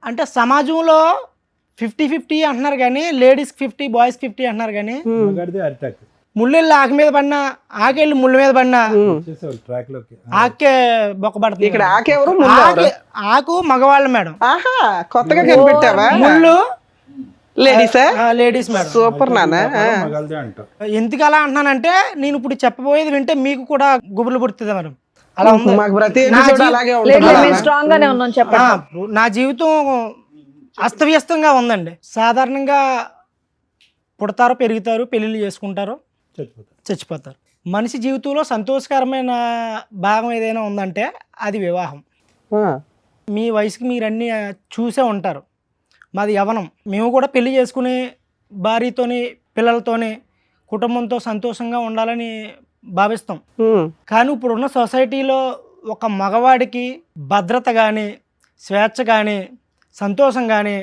అంటే సమాజంలో 50-50 అంటున్నారు కానీ లేడీస్ 50 బాయ్స్ 50 అంటున్నారు కానీ ముళ్ళెళ్ళి ఆకు మీద పడినా ఆకెళ్ళి ముళ్ళ మీద పడినా ఆకే బొక్కబడుతుంది. ఇక్కడ ఆకెవరు ఆకు మగవాళ్ళు మేడం. ఆహా, కొత్తగా కనిపెట్టావా? ముళ్ళు లేడీసా? Ladies madam. సూపర్ నాన్న. ఎందుకు అలా అంటున్నానంటే నేను ఇప్పుడు చెప్పబోయేది వింటే మీకు కూడా గుబులు పుడుతుంది మేడం. అలా ఉంది. మాకు ప్రతి ఎపిసోడ్ అలాగే స్ట్రాంగ్ గానే ఉన్నాం చెప్పండి. నా జీవితం అస్తవ్యస్తంగా ఉందండి. సాధారణంగా పుడతారు, పెరుగుతారు, పెళ్ళిళ్ళు చేసుకుంటారు, చచ్చిపోతారు. మనిషి జీవితంలో సంతోషకరమైన భాగం ఏదైనా ఉందంటే అది వివాహం. మీ వయసుకి మీరు అన్నీ చూసే ఉంటారు. మాది యవ్వనం. మేము కూడా పెళ్లి చేసుకుని భార్యతోని పిల్లలతోని కుటుంబంతో సంతోషంగా ఉండాలని భావిస్తాం. కానీ ఇప్పుడున్న సొసైటీలో ఒక మగవాడికి భద్రత కానీ, స్వేచ్ఛ కానీ, సంతోషం కానీ,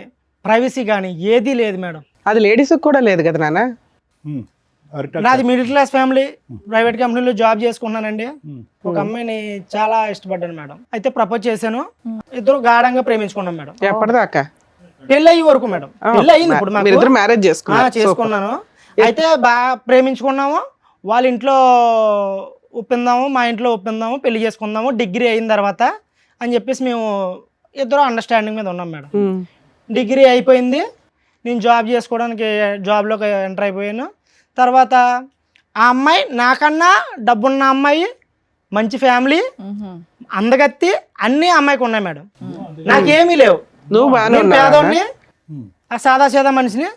ప్రైవసీ కానీ ఏదీ లేదు మేడం. అది లేడీస్ కూడా లేదు కదా నాన్న. నాది మిడిల్ క్లాస్ ఫ్యామిలీ, ప్రైవేట్ కంపెనీలో జాబ్ చేసుకున్నానండి. ఒక అమ్మాయిని చాలా ఇష్టపడ్డాను మేడం. అయితే ప్రపోజ్ చేశాను. ఇద్దరు గాఢంగా ప్రేమించుకున్నాం మేడం. ఎప్పటిదాకా? పెళ్ళి అయ్యే వరకు మేడం. పెళ్ళి అయ్యింది. ఇప్పుడు మ్యారేజ్ చేసుకున్నాను. అయితే బాగా ప్రేమించుకున్నాము. వాళ్ళ ఇంట్లో ఒప్పిందాము, మా ఇంట్లో ఒప్పిందాము, పెళ్లి చేసుకుందాము డిగ్రీ అయిన తర్వాత అని చెప్పేసి మేము ఇద్దరు అండర్స్టాండింగ్ మీద ఉన్నాం మేడం. డిగ్రీ అయిపోయింది. నేను జాబ్ చేసుకోవడానికి జాబ్లోకి ఎంటర్ అయిపోయాను. తర్వాత ఆ అమ్మాయి నాకన్నా డబ్బున్న అమ్మాయి, మంచి ఫ్యామిలీ, అందగత్తి అన్నీ అమ్మాయికి ఉన్నాయి మేడం. నాకేమీ లేవు. నేను పేదోడిని, ఆ సాదాసీదా మనిషిని.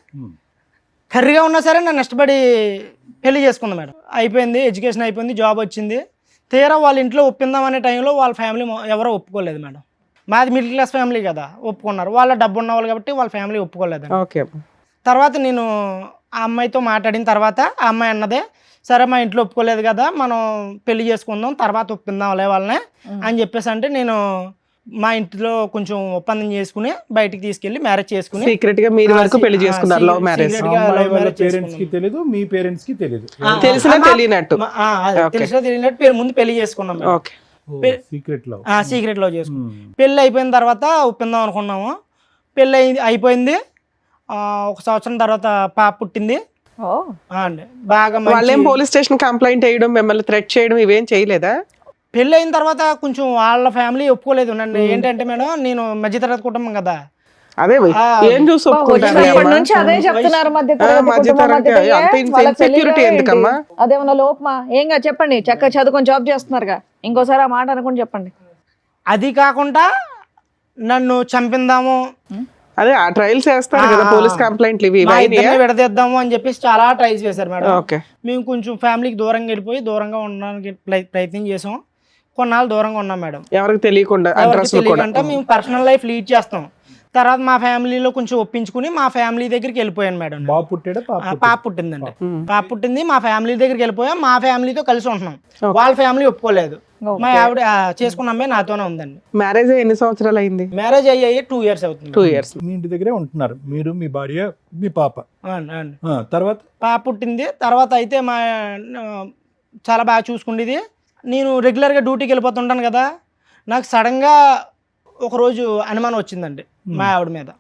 కర్రీగా ఉన్నా సరే నన్ను ఇష్టపడి పెళ్లి చేసుకుంది మేడం. అయిపోయింది, ఎడ్యుకేషన్ అయిపోయింది, జాబ్ వచ్చింది. తీరా వాళ్ళ ఇంట్లో ఒప్పిందాం అనే టైంలో వాళ్ళ ఫ్యామిలీ ఎవరో ఒప్పుకోలేదు మేడం. మాది మిడిల్ క్లాస్ ఫ్యామిలీ కదా, ఒప్పుకున్నారు. వాళ్ళ డబ్బు ఉన్న వాళ్ళు కాబట్టి వాళ్ళ ఫ్యామిలీ ఒప్పుకోలేదు. తర్వాత నేను ఆ అమ్మాయితో మాట్లాడిన తర్వాత ఆ అమ్మాయి అన్నదే, సరే మా ఇంట్లో ఒప్పుకోలేదు కదా, మనం పెళ్లి చేసుకుందాం, తర్వాత ఒప్పిందాంలే వాళ్ళని అని చెప్పేసి అంటే నేను మా ఇంట్లో కొంచెం ఒప్పందం చేసుకుని బయటికి తీసుకెళ్లి మ్యారేజ్ చేసుకుని సీక్రెట్ గా మీరు వరకు పెళ్లి చేసుకున్నారు. Love marriage. పేరెంట్స్ కి తెలియదు, మీ పేరెంట్స్ కి తెలియదు. తెలిసినా తెలియనట్టు ముందు పెళ్లి చేసుకున్నాం. సీక్రెట్ లో చేసుకున్నాం. పెళ్లి అయిపోయిన తర్వాత ఒప్పిందాం అనుకున్నాము. పెళ్లి అయిపోయింది. 1 సంవత్సరం తర్వాత పాప పుట్టింది. బాగా వాళ్ళేం పోలీస్ స్టేషన్ కంప్లైంట్ చేయడం, మిమ్మల్ని థ్రెట్ చేయడం ఇవేం చేయలేదా? పెళ్ళి అయిన తర్వాత కొంచెం వాళ్ళ ఫ్యామిలీ ఒప్పుకోలేదు. నన్ను ఏంటంటే మేడం, నేను మధ్యతరగతి కుటుంబం కదా. అదే ఏం చూసి అదేమన్నా లోపమా? ఏంగా చెప్పండి. చక్కగా చదువుకొని జాబ్ చేస్తున్నారుగా, ఇంకోసారి ఆ మాట అనుకుని చెప్పండి. అది కాకుండా నన్ను చంపిందాము, అదే ఆ ట్రయల్స్ చేస్తారు కదా పోలీస్ కంప్లైంట్లు, ఇవి విడదీద్దాము అని చెప్పేసి చాలా ట్రైల్స్ చేశారు మేడం. మేము కొంచెం ఫ్యామిలీకి దూరంగా వెళ్ళిపోయి దూరంగా ఉండడానికి ప్రయత్నం చేసాం. కొన్నాళ్ళు దూరంగా ఉన్నాం మేడం. ఎవరికి తెలియకుండా మేము పర్సనల్ లైఫ్ లీడ్ చేస్తాం. తర్వాత మా ఫ్యామిలీలో కొంచెం ఒప్పించుకుని మా ఫ్యామిలీ దగ్గరికి వెళ్ళిపోయాను మేడం. పాప పుట్టిందండి. పాప పుట్టింది. మా ఫ్యామిలీ దగ్గరికి వెళ్ళిపోయాం. మా ఫ్యామిలీతో కలిసి ఉంటున్నాం. వాళ్ళ ఫ్యామిలీ ఒప్పుకోలేదు. మా ఆవిడ చేసుకున్న అమ్మాయి నాతోనే ఉందండి. మ్యారేజ్ ఎన్ని సంవత్సరాలు అయింది? మ్యారేజ్ అయ్యి 2 years అవుతుంది. 2 years. మీ ఇంటి దగ్గరే ఉంటున్నారు మీరు, మీ భార్య, మీ పాప. తర్వాత పాప పుట్టింది. తర్వాత అయితే మా చాలా బాగా చూసుకుండేది. నేను రెగ్యులర్గా డ్యూటీకి వెళ్ళిపోతుంటాను కదా. నాకు సడన్గా ఒకరోజు అనుమానం వచ్చిందండి మా ఆవిడ మీద.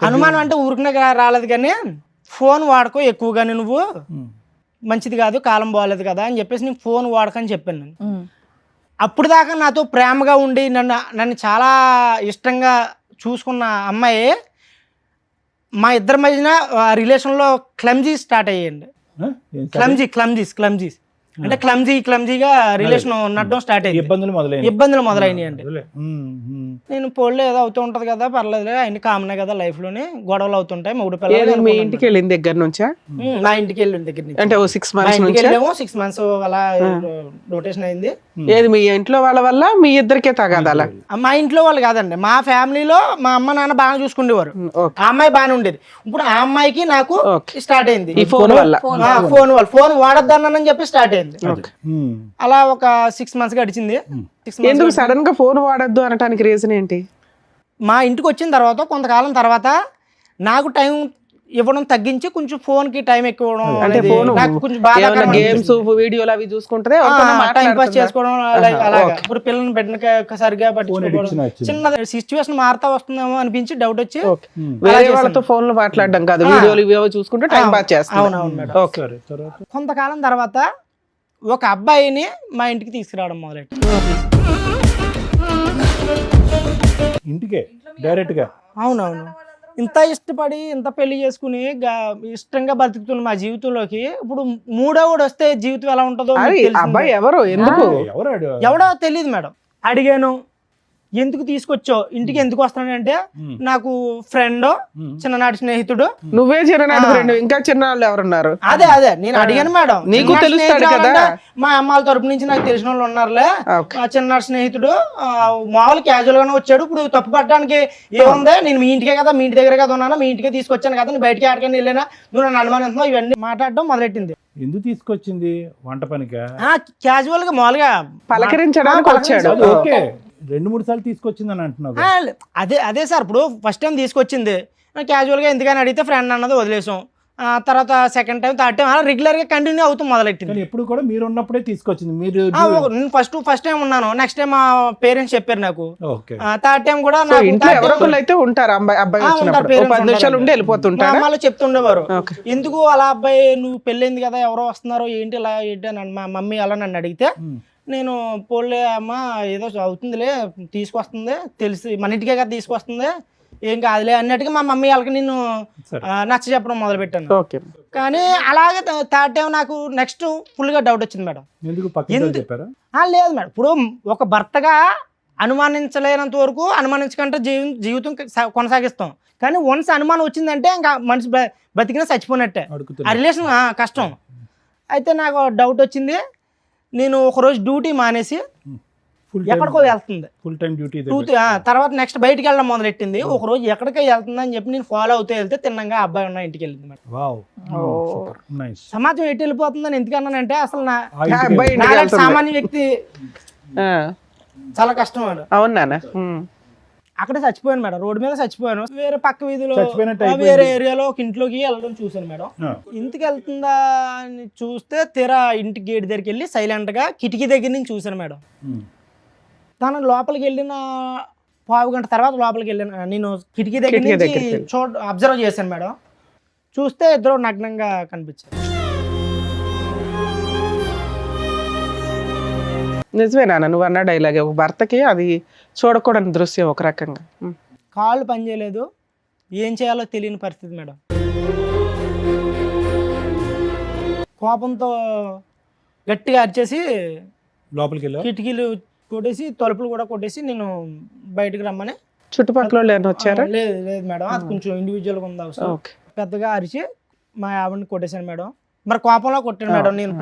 అనుమానం అంటే ఊరికనే రాలేదు కానీ, ఫోన్ వాడుకో ఎక్కువగానే, నువ్వు మంచిది కాదు, కాలం బాగాలేదు కదా అని చెప్పేసి నేను ఫోన్ వాడకని చెప్పాను. నేను అప్పుడు దాకా నాతో ప్రేమగా ఉండి నన్ను చాలా ఇష్టంగా చూసుకున్న అమ్మాయి మా ఇద్దరి మధ్యన రిలేషన్లో క్లమ్జీ స్టార్ట్ అయ్యాయండి. క్లమ్జీస్ అంటే క్లమ్జీగా రిలేషన్ నడడం స్టార్ట్ అయ్యింది. ఇబ్బందులు మొదలైనాయి అండి. నేను పోలే ఏదో అవుతూ ఉంటది కదా, పర్లేదు, అన్ని కామనే కదా లైఫ్ లోని, గొడవలు అవుతుంటాయి. మూడు పిల్లలు. మీ ఇంటికి వెళ్ళిన దగ్గర నుంచా? నా ఇంటికి వెళ్ళిన దగ్గర నుంచి అంటే 6 months నుంచి 6 months అలా రొటేషన్ అయింది. ఏది మీ ఇంట్లో వాళ్ళ వల్ల మీ ఇద్దరికే తగాదాలా? మా ఇంట్లో వాళ్ళు కాదండి, మా ఫ్యామిలీలో మా అమ్మ నాన్న బాగా చూసుకునేవారు. ఆ అమ్మాయి బాగానే ఉండేది. ఇప్పుడు ఆ అమ్మాయికి నాకు స్టార్ట్ అయింది ఈ ఫోన్ వల్ల. ఫోన్ వాడొద్దన్నానని చెప్పి స్టార్ట్ అయింది. అలా ఒక 6 months గడిచింది. ఎందుకు సడన్ గా ఫోన్ వాడద్దు అనడానికి రీజన్ ఏంటి? మా ఇంటికి వచ్చిన తర్వాత కొంతకాలం తర్వాత నాకు టైం ఇవ్వడం తగ్గించి కొంచెం ఫోన్ కి టైం ఎక్కువ ఇవ్వడం అంటే అనేది ఫోన్ నాకు కొంచెం బాధాకరం గేమ్స్ వీడియోలు అవి చూసుకుంటే టైం పాస్ చేసుకోవడం అలాగా ఇప్పుడు పిల్లల్ని పెట్టిన సరిగా పట్టించుకోవడం చిన్న సిచ్యువేషన్ మారుతా వస్తుందేమో అనిపించి డౌట్ వచ్చి వేరే వాళ్ళతో ఫోన్ లో మాట్లాడడం కాదు, వీడియోలు ఇవేవో చూసుకుంటే టైం పాస్ చేస్తాం. అవునవును మేడం. కొంతకాలం తర్వాత ఒక అబ్బాయిని మా ఇంటికి తీసుకురావడం మొదలెట్టి ఇంటికే డైరెక్ట్ గా. అవునవును. ఇంత ఇష్టపడి ఇంత పెళ్లి చేసుకుని ఇష్టంగా బతుకుతున్న మా జీవితంలోకి ఇప్పుడు మూడోవాడు వస్తే జీవితం ఎలా ఉంటుందో మీకు తెలిసిందే. అబ్బాయి ఎవరు, ఎందుకు, ఎవడో తెలియదు మేడం. అడిగాను, ఎందుకు తీసుకొచ్చావు ఇంటికి, ఎందుకు వస్తానంటే నాకు ఫ్రెండ్, చిన్ననాటి స్నేహితుడు. నువ్వే చిన్ననాటి ఫ్రెండ్, ఇంకా చిన్నవాళ్ళు ఎవరున్నారు? అదే నేను అడిగాను మేడం. నీకు తెలుస్తాడు కదా, మా అమ్మాల తరపు నుంచి నాకు తెలిసిన వాళ్ళు ఉన్నారులే, చిన్ననాటి స్నేహితుడు మామూలు క్యాజువల్ గానే వచ్చాడు. ఇప్పుడు తప్పు పట్టడానికి ఏముంది, నేను మీ ఇంటికే కదా, మీ ఇంటి దగ్గర కదా ఉన్నాను, మీ ఇంటికే తీసుకొచ్చాను కదా, నేను బయటకి ఆడకని వెళ్ళినా, నువ్వు నన్ను అనుమానిస్తున్నావు, ఇవన్నీ మాట్లాడడం మొదలెట్టింది. ఎందుకు తీసుకొచ్చింది? వంట పనికా? క్యాజువల్ గా మామూలుగా పలకరించడానికి వచ్చాడు. ఓకే, 2-3 సార్లు తీసుకొచ్చింది అని అంటున్నావు. అదే సార్, ఇప్పుడు ఫస్ట్ టైం తీసుకొచ్చింది క్యాజువల్ గా ఎందుకని అడిగితే ఫ్రెండ్ అన్నది వదిలేసాం. తర్వాత సెకండ్ టైం, థర్డ్ టైం అలా రెగ్యులర్ గా కంటిన్యూ అవుతూ మొదలెట్టింది. ఎప్పుడు కూడా మీరు ఉన్నప్పుడే తీసుకొచ్చింది. మీరు నేను ఫస్ట్ టైం ఉన్నాను, నెక్స్ట్ టైం మా పేరెంట్స్ చెప్పారు నాకు, థర్డ్ టైం కూడా ఇంట్లో ఎవరొకరు అయితే ఉంటారు. అబ్బాయి 10 నిమిషాలు ఉండి వెళ్ళిపోతుంటారు. వాళ్ళు చెప్తుండేవారు, ఎందుకు అలా అబ్బాయి నువ్వు పెళ్ళైంది కదా, ఎవరో వస్తున్నారో ఏంటి ఇలా ఏంటి అని మా మమ్మీ అలా నన్ను అడిగితే నేను పోలే అమ్మ ఏదో అవుతుందిలే, తీసుకొస్తుంది, తెలిసి మన ఇంటికే కదా తీసుకొస్తుంది, ఏం కాదులే అన్నట్టుగా మా మమ్మీ వాళ్ళకి నేను నచ్చ చెప్పడం మొదలు పెట్టాను. కానీ అలాగే థర్డ్ టైం నాకు నెక్స్ట్ ఫుల్ గా డౌట్ వచ్చింది మేడం. లేదు మేడం, ఇప్పుడు ఒక భర్తగా అనుమానించలేనంత వరకు అనుమానించకంటే జీవితం కొనసాగిస్తాం. కానీ వన్స్ అనుమానం వచ్చిందంటే ఇంకా మనిషి బతికినా చచ్చిపోయినట్టే, ఆ రిలేషన్ కష్టం. అయితే నాకు డౌట్ వచ్చింది. నేను ఒకరోజు డ్యూటీ మానేసి ఎక్కడికో వెళ్తుంది, ఫుల్ టైం డ్యూటీ. తర్వాత నెక్స్ట్ బయటికి వెళ్ళడం మొదలెట్టింది. ఒక రోజు ఎక్కడికో వెళ్తుంది అని చెప్పి నేను ఫాలో అవుతూ వెళ్తే తిన్నంగా అబ్బాయి ఉన్న ఇంటికి వెళ్ళింది మేడం. సమాజం ఎటు వెళ్ళిపోతుందని ఎందుకన్నానంటే అసలు సామాన్య వ్యక్తి చాలా కష్టం మేడం. అవునా? అక్కడ చచ్చిపోయాను మేడం, రోడ్డు మీద చచ్చిపోయాను. వేరే పక్క వీధిలో వేరే ఏరియాలో ఒక ఇంట్లోకి వెళ్ళడం చూసాను మేడం. ఇంటికి వెళ్తుందా అని చూస్తే తీరా ఇంటి గేట్ దగ్గరికి వెళ్ళి సైలెంట్ గా కిటికీ దగ్గర నుంచి చూసాను మేడం. తను లోపలికి వెళ్ళిన పావు గంట తర్వాత లోపలికి వెళ్ళిన నేను కిటికీ దగ్గర నుంచి అబ్జర్వ్ చేశాను మేడం. చూస్తే ఇద్దరు నగ్నంగా కనిపించారు. నిజమేనా నువ్వు అన్న డైలాగ్? ఒక భర్తకి అది చూడకూడని దృశ్యం ఒక రకంగా. కాళ్ళు పనిచేయలేదు, ఏం చేయాలో తెలియని పరిస్థితి మేడం. కోపంతో గట్టిగా అరిచేసి లోపలికి కిటికీలు కొట్టేసి తలుపులు కూడా కొట్టేసి నేను బయటకు రమ్మని. చుట్టుపక్కల వచ్చారా? లేదు మేడం, అది కొంచెం ఇండివిజువల్ గా ఉంది అవసరం. పెద్దగా అరిచి మా ఆవిడని కొట్టేశాను మేడం. మరి కోపంలో కొట్టాను మేడం. నేను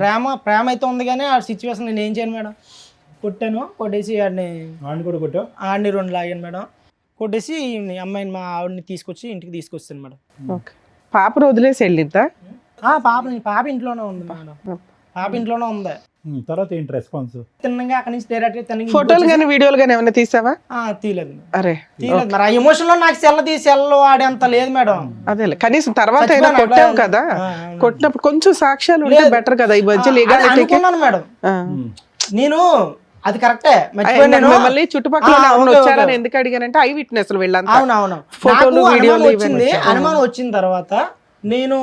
ప్రేమ అయితే ఉంది కానీ ఆ సిచ్యువేషన్ నేను ఏం చేయను మేడం. కొట్టేసి ఆడిని 2 లాగాను మేడం. కొట్టేసి అమ్మాయిని మా ఆవిడని తీసుకొచ్చి ఇంటికి తీసుకొచ్చాను మేడం. పాపను వదిలేసి వెళ్ళిద్దా? పాప ఇంట్లోనే ఉంది మేడం, పాప ఇంట్లోనే ఉంది. తర్వాత ఏంటి రెస్పాన్స్? తిన్నగా అక్కడి నుంచి ఫోటోలు కానీ వీడియోలు కానీ ఏమైనా తీసావా? తీయలేదు. తీయలేదు మరి ఆ ఎమోషన్ లో నాకు సెల్ వాడేంత లేదు మేడం. అదే కనీసం తర్వాత అయినా కొట్టావు కదా, కొట్టినప్పుడు కొంచెం సాక్ష్యాలు ఉంటే బెటర్ కదా. ఈ మధ్య అనుకున్నాను మేడం నేను, అది కరెక్టే. మళ్ళీ చుట్టుపక్కల వచ్చారని ఎందుకు అడిగానంటే ఐ విట్నెస్ వెళ్ళాను. అవునవును, ఫోటోలు వీడియోలు వచ్చింది. అనుమానం వచ్చిన తర్వాత నేను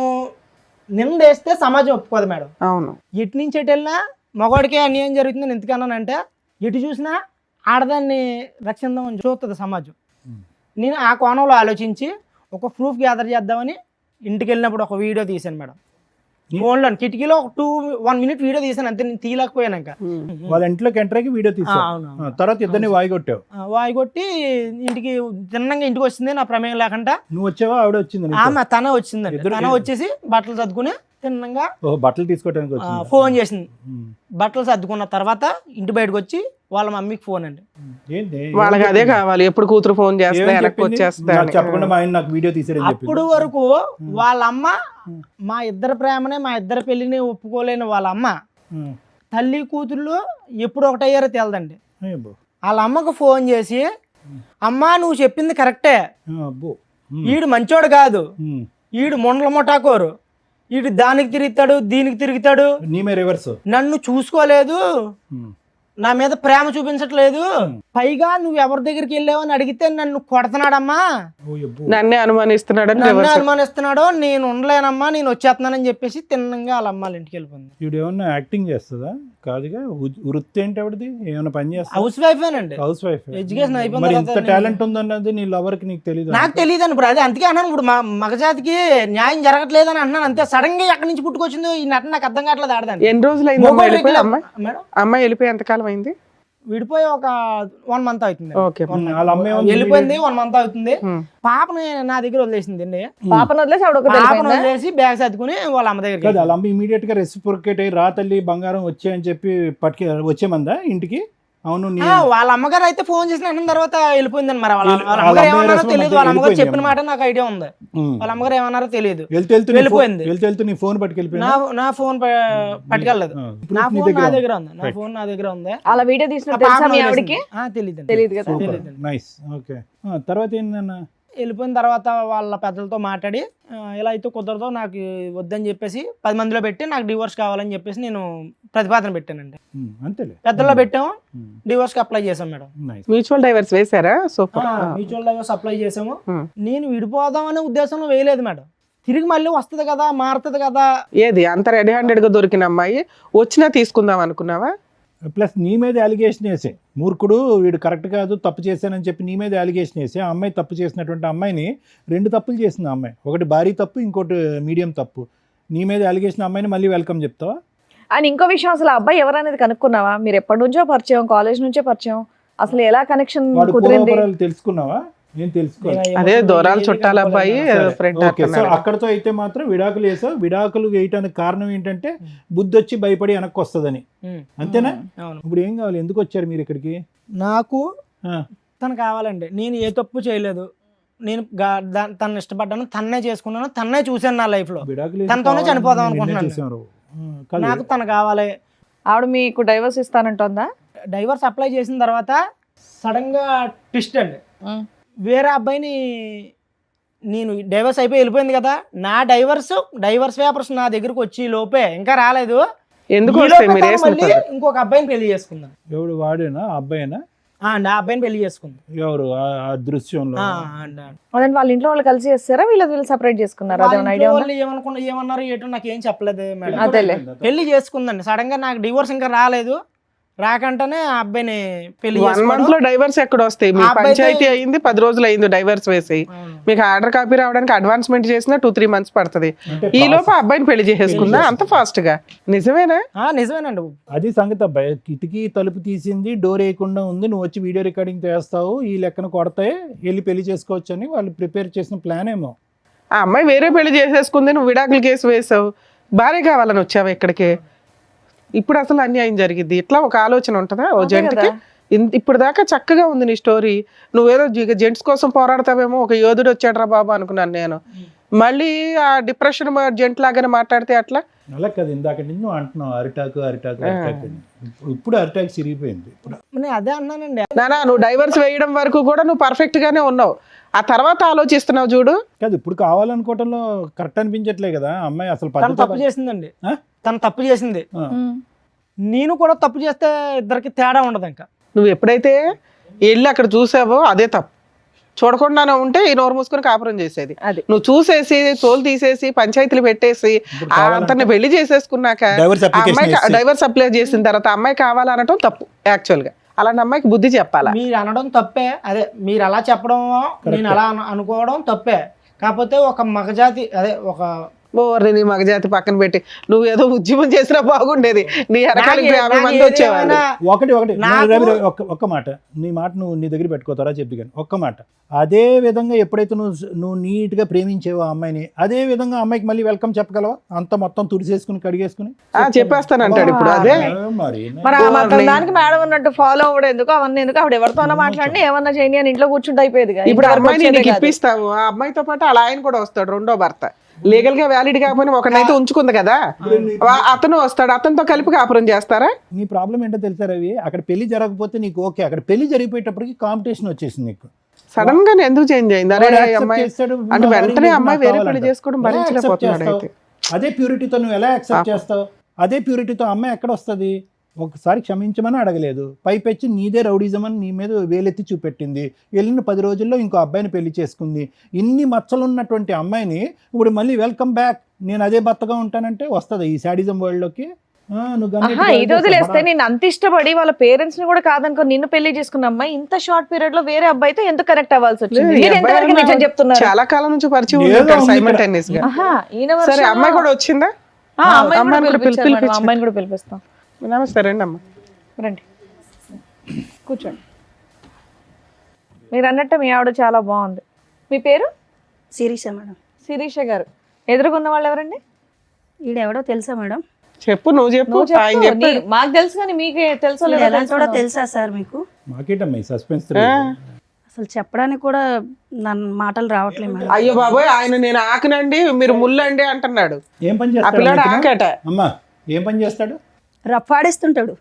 నిందేస్తే సమాజం ఒప్పుకోదు మేడం. అవును, ఎటు నుంచి ఎటు వెళ్ళినా మగవాడికే అన్యాయం జరుగుతుందని ఎందుకన్నానంటే ఎటు చూసినా ఆడదాన్ని రక్షిద్దామని చూస్తుంది సమాజం. నేను ఆ కోణంలో ఆలోచించి ఒక ప్రూఫ్ గ్యాదర్ చేద్దామని ఇంటికి వెళ్ళినప్పుడు ఒక వీడియో తీశాను మేడం. ఫోన్లో కిటికీలో 1 minute వీడియో తీసాను అంతే. నేను తీయలేకపోయాక వాళ్ళ ఇంట్లోకి ఎంటర్ అయ్యి వీడియో తీసాను. తర్వాత ఇద్దరిని వాయిగొట్టి ఇంటికి తిన్నంగా ఇంటికి వచ్చింది నా ప్రమేయం లేకుండా. నువ్వు వచ్చావా ఆవిడ వచ్చింది? తన వచ్చిందండి. తన వచ్చేసి బట్టలు సర్దుకుని తిన్నంగా బట్టలు తీసుకోవడానికి ఫోన్ చేసింది. బట్టలు సర్దుకున్న తర్వాత ఇంటి బయటకు వచ్చి వాళ్ళ మమ్మీకి ఫోన్ అండి. వాళ్ళకి అదే కావాలి, ఎప్పుడు కూతురు ఫోన్ చేస్తా. అప్పుడు వరకు వాళ్ళ అమ్మ మా ఇద్దరు ప్రేమనే, మా ఇద్దరు పెళ్లిని ఒప్పుకోలేని వాళ్ళ అమ్మ తల్లి కూతుర్లు ఎప్పుడు ఒకటయ్యారో తెలదండి. వాళ్ళ అమ్మకు ఫోన్ చేసి, అమ్మా నువ్వు చెప్పింది కరెక్టే, వీడు మంచోడు కాదు, ఈడు మొండల మొటాకోరు, ఈడు దానికి తిరుగుతాడు దీనికి తిరుగుతాడు, నీమే రివర్స్. నన్ను చూసుకోలేదు, నా మీద ప్రేమ చూపించట్లేదు, పైగా నువ్వు ఎవరి దగ్గరికి వెళ్ళావు అని అడిగితే నన్ను కొడుతున్నాడమ్మా, నన్నే అనుమానిస్తున్నాడని నన్ను అనుమానిస్తున్నాడు, నేను ఉండలేనమ్మా నేను వచ్చేస్తున్నానని చెప్పేసి తిన్నంగా వాళ్ళ అమ్మాళ్ళ ఇంటికి వెళ్ళిపోయింది. ఇప్పుడు ఏమన్నా యాక్టింగ్ చేస్తుందా? కాదుగా, వృత్తి ఏంటి ఆవిడది? ఏమైనా పని చేస్తా? హౌస్ వైఫేనండి. Housewife. ఎడ్యుకేషన్ అయిపోయింది మరి తర్వాత ఇంత టాలెంట్ ఉందన్నది నీ లవర్ కి నీకు తెలియదు? నాకు తెలియదండి. ఇప్పుడు అదే అందుకే అన్నాను, ఇప్పుడు మా మగజాతికి న్యాయం జరగట్లేదు అని అంటున్నాను అంతే. సడన్ గా ఎక్కడి నుంచి పుట్టుకొచ్చిందో ఈ నటన నాకు అర్థం కావట్లేదు. ఆడదాన్ని ఎన్ని రోజులు అయింది వెళ్ళిపోయి? మేడం అమ్మాయి వెళ్ళిపోయి ఎంతకాలం అయింది? విడిపోయి ఒక 1 month అవుతుంది. ఓకే, వాళ్ళ అమ్మాయి ఉంది, వెళ్ళిపోయింది 1 month అవుతుంది. పాపని నా దగ్గర వదిలేసింది అండి. పాపను వదిలేసి ఆవిడ ఒకతే పాపను వెళ్ళిపోయిందా? వదిలేసి బ్యాగ్ సర్దుకుని వాళ్ళ అమ్మ దగ్గరికి కాదు, వాళ్ళ అమ్మ ఇమీడియట్ గా రెసిప్రొకేట్ అయ్యి రా తల్లి బంగారం వచ్చాయని చెప్పి వచ్చేమందా ఇంటికి? అవును, వాళ్ళ అమ్మగారు అయితే ఫోన్ చేసిన వెంటనే తర్వాత వెళ్ళిపోయిందని. మరి వాళ్ళ వాళ్ళ అమ్మగారు అమ్మాయి ఏమన్నారో రెస్పాన్స్ తెలియదు. వాళ్ళ అమ్మగారు వెళ్ళిపోయింది చెప్పిన మాట నాకు ఐడియా ఉంది. వాళ్ళ అమ్మగారు ఏమన్నారో తెలియదు. వెళ్ళిపోయింది. వెళ్తూ నీ ఫోన్ పట్టుకెళ్ళిపోయింది. నా ఫోన్ పట్టుకెళ్ళలేదు. నా ఫోన్ నా దగ్గర ఉంది. నా ఫోన్ నా దగ్గర ఉంది. అలా వీడియో తీసినట్టు తెలుసా మీ ఆవిడకి? తెలియదు. తెలియదు కదా. నైస్. ఓకే, తర్వాత ఏంటన్నా? వెళ్ళిపోయిన తర్వాత వాళ్ళ పెద్దలతో మాట్లాడి ఇలా అయితే కుదరదు, నాకు వద్దని చెప్పేసి 10 మందిలో పెట్టి నాకు డివోర్స్ కావాలని చెప్పేసి నేను ప్రతిపాదన పెట్టానండి. అంతేలే, పెద్దల్లో పెట్టాము, డివోర్స్ కి అప్లై చేసాం మేడం. మ్యూచువల్ డైవర్స్ వేసారా? సూపర్. మ్యూచువల్ డైవర్స్ అప్లై చేసాము. నేను విడిపోదాం అనే ఉద్దేశంలో వేయలేదు మేడం. తిరిగి మళ్ళీ వస్తుంది కదా, మారుతుంది కదా. ఏది అంత రెడీ హ్యాండెడ్ గా దొరికిన అమ్మాయి వచ్చినా తీసుకుందాం అనుకున్నావా? ప్లస్ నీ మీద అలిగేషన్ వేసే మూర్ఖుడు వీడు కరెక్ట్ కాదు, తప్పు చేశానని చెప్పి నీ మీద అలిగేషన్ వేసి ఆ అమ్మాయి తప్పు చేసినటువంటి అమ్మాయిని 2 తప్పులు చేసింది ఆ అమ్మాయి. ఒకటి భారీ తప్పు, ఇంకోటి మీడియం తప్పు. నీ మీద అలిగేషన్ అమ్మాయిని మళ్ళీ వెల్కమ్ చెప్తావా? అండ్ ఇంకో విషయం, అసలు ఆ అబ్బాయి ఎవరనేది కనుక్కున్నావా? మీరు ఎప్పటి నుంచో పరిచయం, కాలేజ్ నుంచే పరిచయం, అసలు ఎలా కనెక్షన్ వాడు కుదిరింది? పూర్వపరాలు తెలుసుకున్నావా? నేను తెలుసుకోవాలి. అదే దూరాల చుట్టాల అబ్బాయి ఫ్రెండ్. ఓకే, సో అక్కడతో అయితే మాత్రం విడాకులు వేసావు. విడాకులు వేయటానికి కారణం ఏంటంటే బుద్ధి వచ్చి భయపడి వెనక్కి వస్తుందని, అంతేనా? ఇప్పుడు ఏం కావాలి? ఎందుకు వచ్చారు మీరు ఇక్కడికి? నాకు తను కావాలండి. నేను ఏ తప్పు చేయలేదు. నేను తను ఇష్టపడ్డాను, తన్నే చేసుకున్నాను, తన్నే చూశాను నా లైఫ్ లో. తనతోనే చనిపోదాం అనుకుంటున్నాను. నాకు తను కావాలి. ఆవిడ మీకు డైవర్స్ ఇస్తానంటుందా? డైవర్స్ అప్లై చేసిన తర్వాత సడన్ గా ట్విస్ట్ అండి. వేరే అబ్బాయిని, నేను డైవర్స్ అయిపోయి వెళ్ళిపోయింది కదా, నా డైవర్స్ పేపర్స్ నా దగ్గరకు వచ్చి లోపే ఇంకా రాలేదు. ఎందుకు మళ్ళీ ఇంకొక అబ్బాయిని పెళ్లి చేసుకున్నాను. ఎవడు? వాడేనా? అబ్బాయినా? నా అబ్బాయిని పెళ్లి చేసుకుంది. ఎవరు ఆ దృశ్యంలో? అదంటే వాళ్ళ ఇంట్లో వాళ్ళు కలిసి చేస్తారా, వీళ్ళు సపరేట్ చేసుకున్నారా? ఏమన్నారు ఏటో నాకు ఏం చెప్పలేదు మేడం. పెళ్లి చేసుకుందండి. సడన్ గా నాకు డివోర్స్ ఇంకా రాలేదు. రాకంటేనే ఆ అబ్బాయిని పెళ్లి 1 month లో డైవర్స్ ఎక్కడ వస్తాయి? మీ పంచాయతీ అయింది 10 రోజులు అయింది డైవర్స్ వేసి. మీకు ఆర్డర్ కాపీ రావడానికి అడ్వాన్స్మెంట్ చేసినా 2-3 months పడుతుంది. ఈ లోపు అబ్బాయిని పెళ్లి చేసేసుకుందా అంత ఫాస్ట్ గా? నిజమేనా? నిజమేనండి. అది సంగతి అబ్బాయి. కిటికీ తలుపు తీసింది, డోర్ వేయకుండా ఉంది, నువ్వు వచ్చి వీడియో రికార్డింగ్ చేస్తావు, ఈ లెక్కన కొడతాయి, వెళ్ళి పెళ్లి చేసుకోవచ్చు అని వాళ్ళు ప్రిపేర్ చేసిన ప్లాన్ ఏమో. ఆ అమ్మాయి వేరే పెళ్లి చేసేసుకుంది, నువ్వు విడాకుల కేసు వేసావు, భార్య కావాలని వచ్చావు ఇక్కడికి. ఇప్పుడు అసలు అన్యాయం జరిగింది. ఇట్లా ఒక ఆలోచన ఉంటుందా ఓ జంటకి? ఇప్పుడు దాకా చక్కగా ఉంది నీ స్టోరీ. నువ్వేదో జెంట్స్ కోసం పోరాడతావేమో, ఒక యోధుడు వచ్చాడు రా బాబా అనుకున్నాను నేను. మళ్ళీ ఆ డిప్రెషన్ జెంట్ లాగానే మాట్లాడితే అట్లా? అలా కదా, ఇందాక నుంచి నువ్వు అంటున్నావు అరిటాకు. ఇప్పుడు అరిటాకు సిరిగిపోయింది. అదే అన్నానండి. నానా, నువ్వు డైవర్స్ వేయడం వరకు కూడా నువ్వు పర్ఫెక్ట్ గానే ఉన్నావు. ఆ తర్వాత ఆలోచిస్తున్నావు చూడు. కాదు, ఇప్పుడు కావాలనుకోవటంలో కరెక్ట్ అనిపించట్లే కదా అమ్మాయి. అసలు తప్పు చేసిందండి. తను తప్పు చేసింది, నేను కూడా తప్పు చేస్తే ఇద్దరికి తేడా ఉండదు. ఇంకా నువ్వు ఎప్పుడైతే వెళ్ళి అక్కడ చూసావో అదే తప్పు. చూడకుండానే ఉంటే ఈ నోరు మూసుకొని కాపురం చేసేది. నువ్వు చూసేసి తోలు తీసేసి పంచాయతీలు పెట్టేసి అతన్ని పెళ్లి చేసేసుకున్నాక అమ్మాయి డైవర్స్ అప్లై చేసిన తర్వాత అమ్మాయి కావాలనటం తప్పు. యాక్చువల్ గా అలాంటి అమ్మాయికి బుద్ధి చెప్పాలా? మీరు అనడం తప్పే. అదే మీరు అలా చెప్పడం, నేను అలా అనుకోవడం తప్పే. కాకపోతే ఒక మగజాతి, అదే ఒక నీ మగజాతి పక్కన పెట్టి నువ్వు ఏదో ఉద్యమం చేసినా బాగుండేది. నీ ఎరకాలకి 50 మంది వచ్చేవాళ్ళు. ఒకటి ఒక్క మాట, నీ మాట నువ్వు నీ దగ్గర పెట్టుకోతారా చెప్పి కానీ ఒక్క మాట. అదే విధంగా ఎప్పుడైతే నువ్వు నీట్ గా ప్రేమించేవో అమ్మాయిని, అదే విధంగా అమ్మాయికి మళ్ళీ వెల్కమ్ చెప్పగలవా? అంత మొత్తం తుడిసేసుకుని కడిగేసుకుని చెప్పేస్తానంటాడు ఇప్పుడు. అదే మరి దానికి మేడం ఉన్నట్టు ఫాలో అవ్వడం ఎందుకు? అవన్నీ ఎందుకు? ఆవిడ ఎవరితోనో మాట్లాడి ఏమన్నా చేయని అని ఇంట్లో కూర్చుంటే అయిపోయేది. ఇప్పుడు అమ్మాయిని నీకు ఇప్పిస్తావు, ఆ అమ్మాయితో పాటు అలా ఆయన కూడా వస్తాడు, రెండో భర్త. లీగల్ గా వ్యాలిడ్ కాకపోయినా ఒకనైతే ఉంచుకుంది కదా, అతను వస్తాడు, అతనితో కలిపి కాపురం చేస్తారా? నీ ప్రాబ్లం ఏంటో తెలుసా రవి? అక్కడ పెళ్లి జరగకపోతే నీకు ఓకే, అక్కడ పెళ్లి జరిగిపోయేటప్పటికి కాంపిటీషన్ వచ్చేసింది నీకు. సడన్ గా ఎందుకు చేంజ్ అయింది? అరే వాడు accept అమ్మాయి చేస్తాడు, అంటే నా వెంటనే భార్య అమ్మాయి నాకు వేరే పెళ్లి కావాలంట. చేసుకోవడం ఎలా భరించలేకపోతున్నాడు accept అయితే. చేస్తావు? అదే ప్యూరిటీతో నువ్వు ఎలా యాక్సెప్ట్ చేస్తావు? అదే ప్యూరిటీతో అమ్మాయి ఎక్కడ వస్తుంది? ఒకసారి క్షమించమని అడగలేదు, పైపెచ్చి నీదే రౌడిజం అని నీ మీద వేలెత్తి చూపెట్టింది. వెళ్ళిన 10 రోజుల్లో ఇంకో అబ్బాయిని పెళ్లి చేసుకుంది. ఇన్ని మచ్చలు ఉన్నటువంటి అమ్మాయిని ఇప్పుడు మళ్ళీ వెల్కమ్ బ్యాక్, నేను అదే భర్తగా ఉంటానంటే వస్తుంది ఈ శాడిజం వరల్డ్లోకి? నువ్వు ఆహా, ఇది వదిలేస్తే నేను అంత ఇష్టపడి వాళ్ళ పేరెంట్స్ ని కూడా కాదనుకో నిన్ను పెళ్లి చేసుకున్న అమ్మాయి ఇంత షార్ట్ పీరియడ్ లో వేరే అబ్బాయితో ఎందుకు కనెక్ట్ అవ్వాల్సి వచ్చింది? ఈ మీరు అబ్బాయి ఎంతవరకు నిజం అన్న చెప్తున్నారు? చాలా కాలం నుంచి పరిచయం ఏదో ఉంటాడు ఉంది సైమల్టేనియస్ గా. ఆహా, ఈయన సరే version అమ్మాయి లో- కూడా వచ్చిందా? ఆ, అమ్మాయిని అమ్మాయిని కూడా కూడా పిలిపించారు మేడం, పిలిపించు. అమ్మాయిని కూడా పిలిపిస్తాం. నమస్తే, రండి అమ్మా. రండి కూర్చోండి. మీరు అన్నట్టు మీ ఆవిడ చాలా బాగుంది. మీ పేరు? శిరీష మేడం. శిరీష గారు. ఎదురుగున్న వాళ్ళు ఎవరండి? ఈడెవడో తెలుసా మేడం? చెప్పు, నువ్వు చెప్పు. నువ్వు చెప్పు. ఆయన చెప్పాడు. మాకు తెలుసు కానీ మీకే తెలుసో లేదో ఎలాంటి కూడా తెలుసుకుందాం. తెలుసా సార్ మీకు? మాకేటమ్మా ఈ సస్పెన్స్? అసలు చెప్పడానికి కూడా నన్ను మాటలు రావట్లేదు మేడం. అయ్యో బాబోయ్, ఆయన నేను ఆకనండి మీరు ముల్లండి అంటున్నాడు. ఏం పని ఆ పిల్లాడు చేస్తాడు ఆకట. అమ్మా? ఏం పని చేస్తాడు? రఫాడిస్తుంటాడు.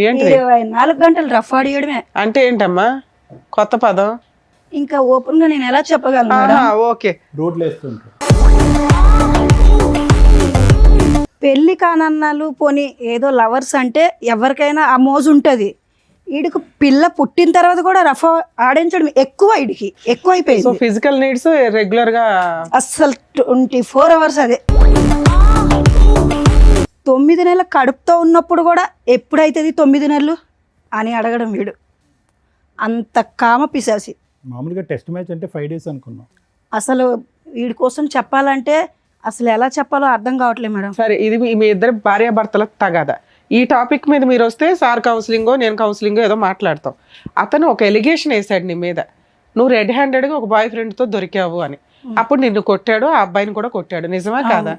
ఏంటి 24 గంటలు రఫాడియడమే. అంటే ఏంటమ్మా కొత్త పదం? ఇంకా ఓపెన్ గా నేను ఎలా చెప్పగలను మేడం? ఆహా, ఓకే. రోడ్లు వేస్తుంటాడు. పెళ్లి కానన్నాలు పోనీ ఏదో లవర్స్ అంటే ఎవరికైనా ఆ మోజు ఉంటుంది. వీడికి పిల్ల పుట్టిన తర్వాత కూడా రఫా ఆడించడం ఎక్కువ, వీడికి సో ఎక్కువైపోయింది. ఫిజికల్ నీడ్స్ రెగ్యులర్ గా అస్సలు 24 అవర్స్ అదే. 9 నెలల కడుపుతో ఉన్నప్పుడు కూడా ఎప్పుడైతుంది 9 నెలలు అని అడగడం వీడు. అంత కామ పిశాసి. మామూలుగా టెస్ట్ మ్యాచ్ అంటే 5 days అనుకున్నాం. అసలు వీడి కోసం చెప్పాలంటే అసలు ఎలా చెప్పాలో అర్థం కావట్లేదు మేడం. సరే, ఇది మీ ఇద్దరు భార్యాభర్తల తగాదా. ఈ టాపిక్ మీద మీరు వస్తే సార్ కౌన్సిలింగో నేను కౌన్సిలింగో ఏదో మాట్లాడతాం. అతను ఒక ఎలిగేషన్ వేసాడు నీ మీద, నువ్వు రెడ్ హ్యాండెడ్గా ఒక బాయ్ ఫ్రెండ్తో దొరికావు అని. అప్పుడు నిన్ను కొట్టాడు, ఆ అబ్బాయిని కూడా కొట్టాడు. నిజమా కాదా?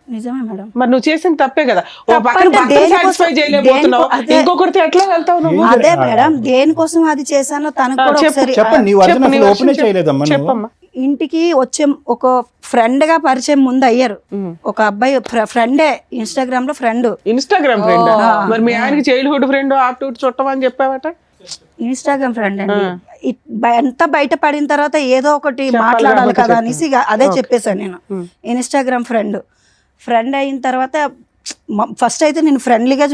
నిజమే మేడం. మరి నువ్వు చేసిన తప్పే కదా. ఓ పక్కన తప్పంటే భర్తను దేనికోసం- సాటిస్ఫై చేయలేకపోతున్నావు, అదే. ఇంకొకరితో ఎట్లా వెళ్తావు నువ్వు? అదే మేడం, దేనికోసం అది చేశానో తనకు కూడా చెప్పు, ఒకసారి చెప్పండి, నీ వర్జన్ చెప్పు, నీ అసలు version ఓపెనే చేయలేదమ్మా నువ్వు. చెప్పమ్మా. ఇంటికి వచ్చే ఒక ఫ్రెండ్ గా పరిచయం ముందు అయ్యారు. ఒక అబ్బాయి ఫ్రెండే, ఇన్స్టాగ్రామ్ లో ఫ్రెండ్. Instagram friend? మరి మీ ఆయనకి చైల్డ్హుడ్ ఫ్రెండ్ ఆప్టూట్ చుట్టం అని చెప్పావట. ఇన్స్టాగ్రామ్ ఫ్రెండ్ అండి. ఎంత బయట పడిన తర్వాత ఏదో ఒకటి మాట్లాడాలి కదా అనేసి ఇక అదే చెప్పేశాను నేను. ఇన్స్టాగ్రామ్ ఫ్రెండ్ అయిన తర్వాత ఫస్ట్ అయితే నేను ఫ్రెండ్లీగా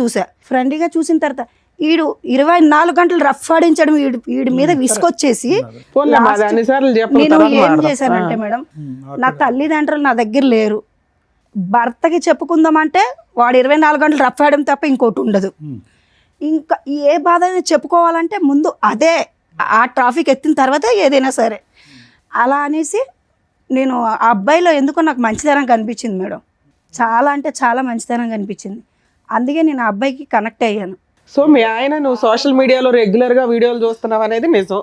చూసిన తర్వాత వీడు 24 గంటలు రఫ్ ఆడించడం వీడి మీద విసుకొచ్చేసి పోన్లే, మాది అన్నిసార్లు చెప్పు, నేను తర్వాత ఏం మాట్లాడదాం. చేశానంటే మేడం, నా తల్లిదండ్రులు నా దగ్గర లేరు, భర్తకి చెప్పుకుందామంటే వాడు 24 గంటలు రఫ్ ఆడడం తప్ప ఇంకోటి ఉండదు. ఇంకా ఏ బాధ అయినా చెప్పుకోవాలంటే ముందు అదే ఆ ట్రాఫిక్ ఎత్తిన తర్వాత ఏదైనా సరే అలా అనేసి నేను ఆ అబ్బాయిలో ఎందుకో నాకు మంచితనం కనిపించింది మేడం. చాలా అంటే చాలా మంచితనం కనిపించింది. అందుకే నేను ఆ అబ్బాయికి కనెక్ట్ అయ్యాను. సో మీ ఆయన నువ్వు సోషల్ మీడియాలో రెగ్యులర్ గా వీడియోలు చూస్తున్నావు అనేది నిజం.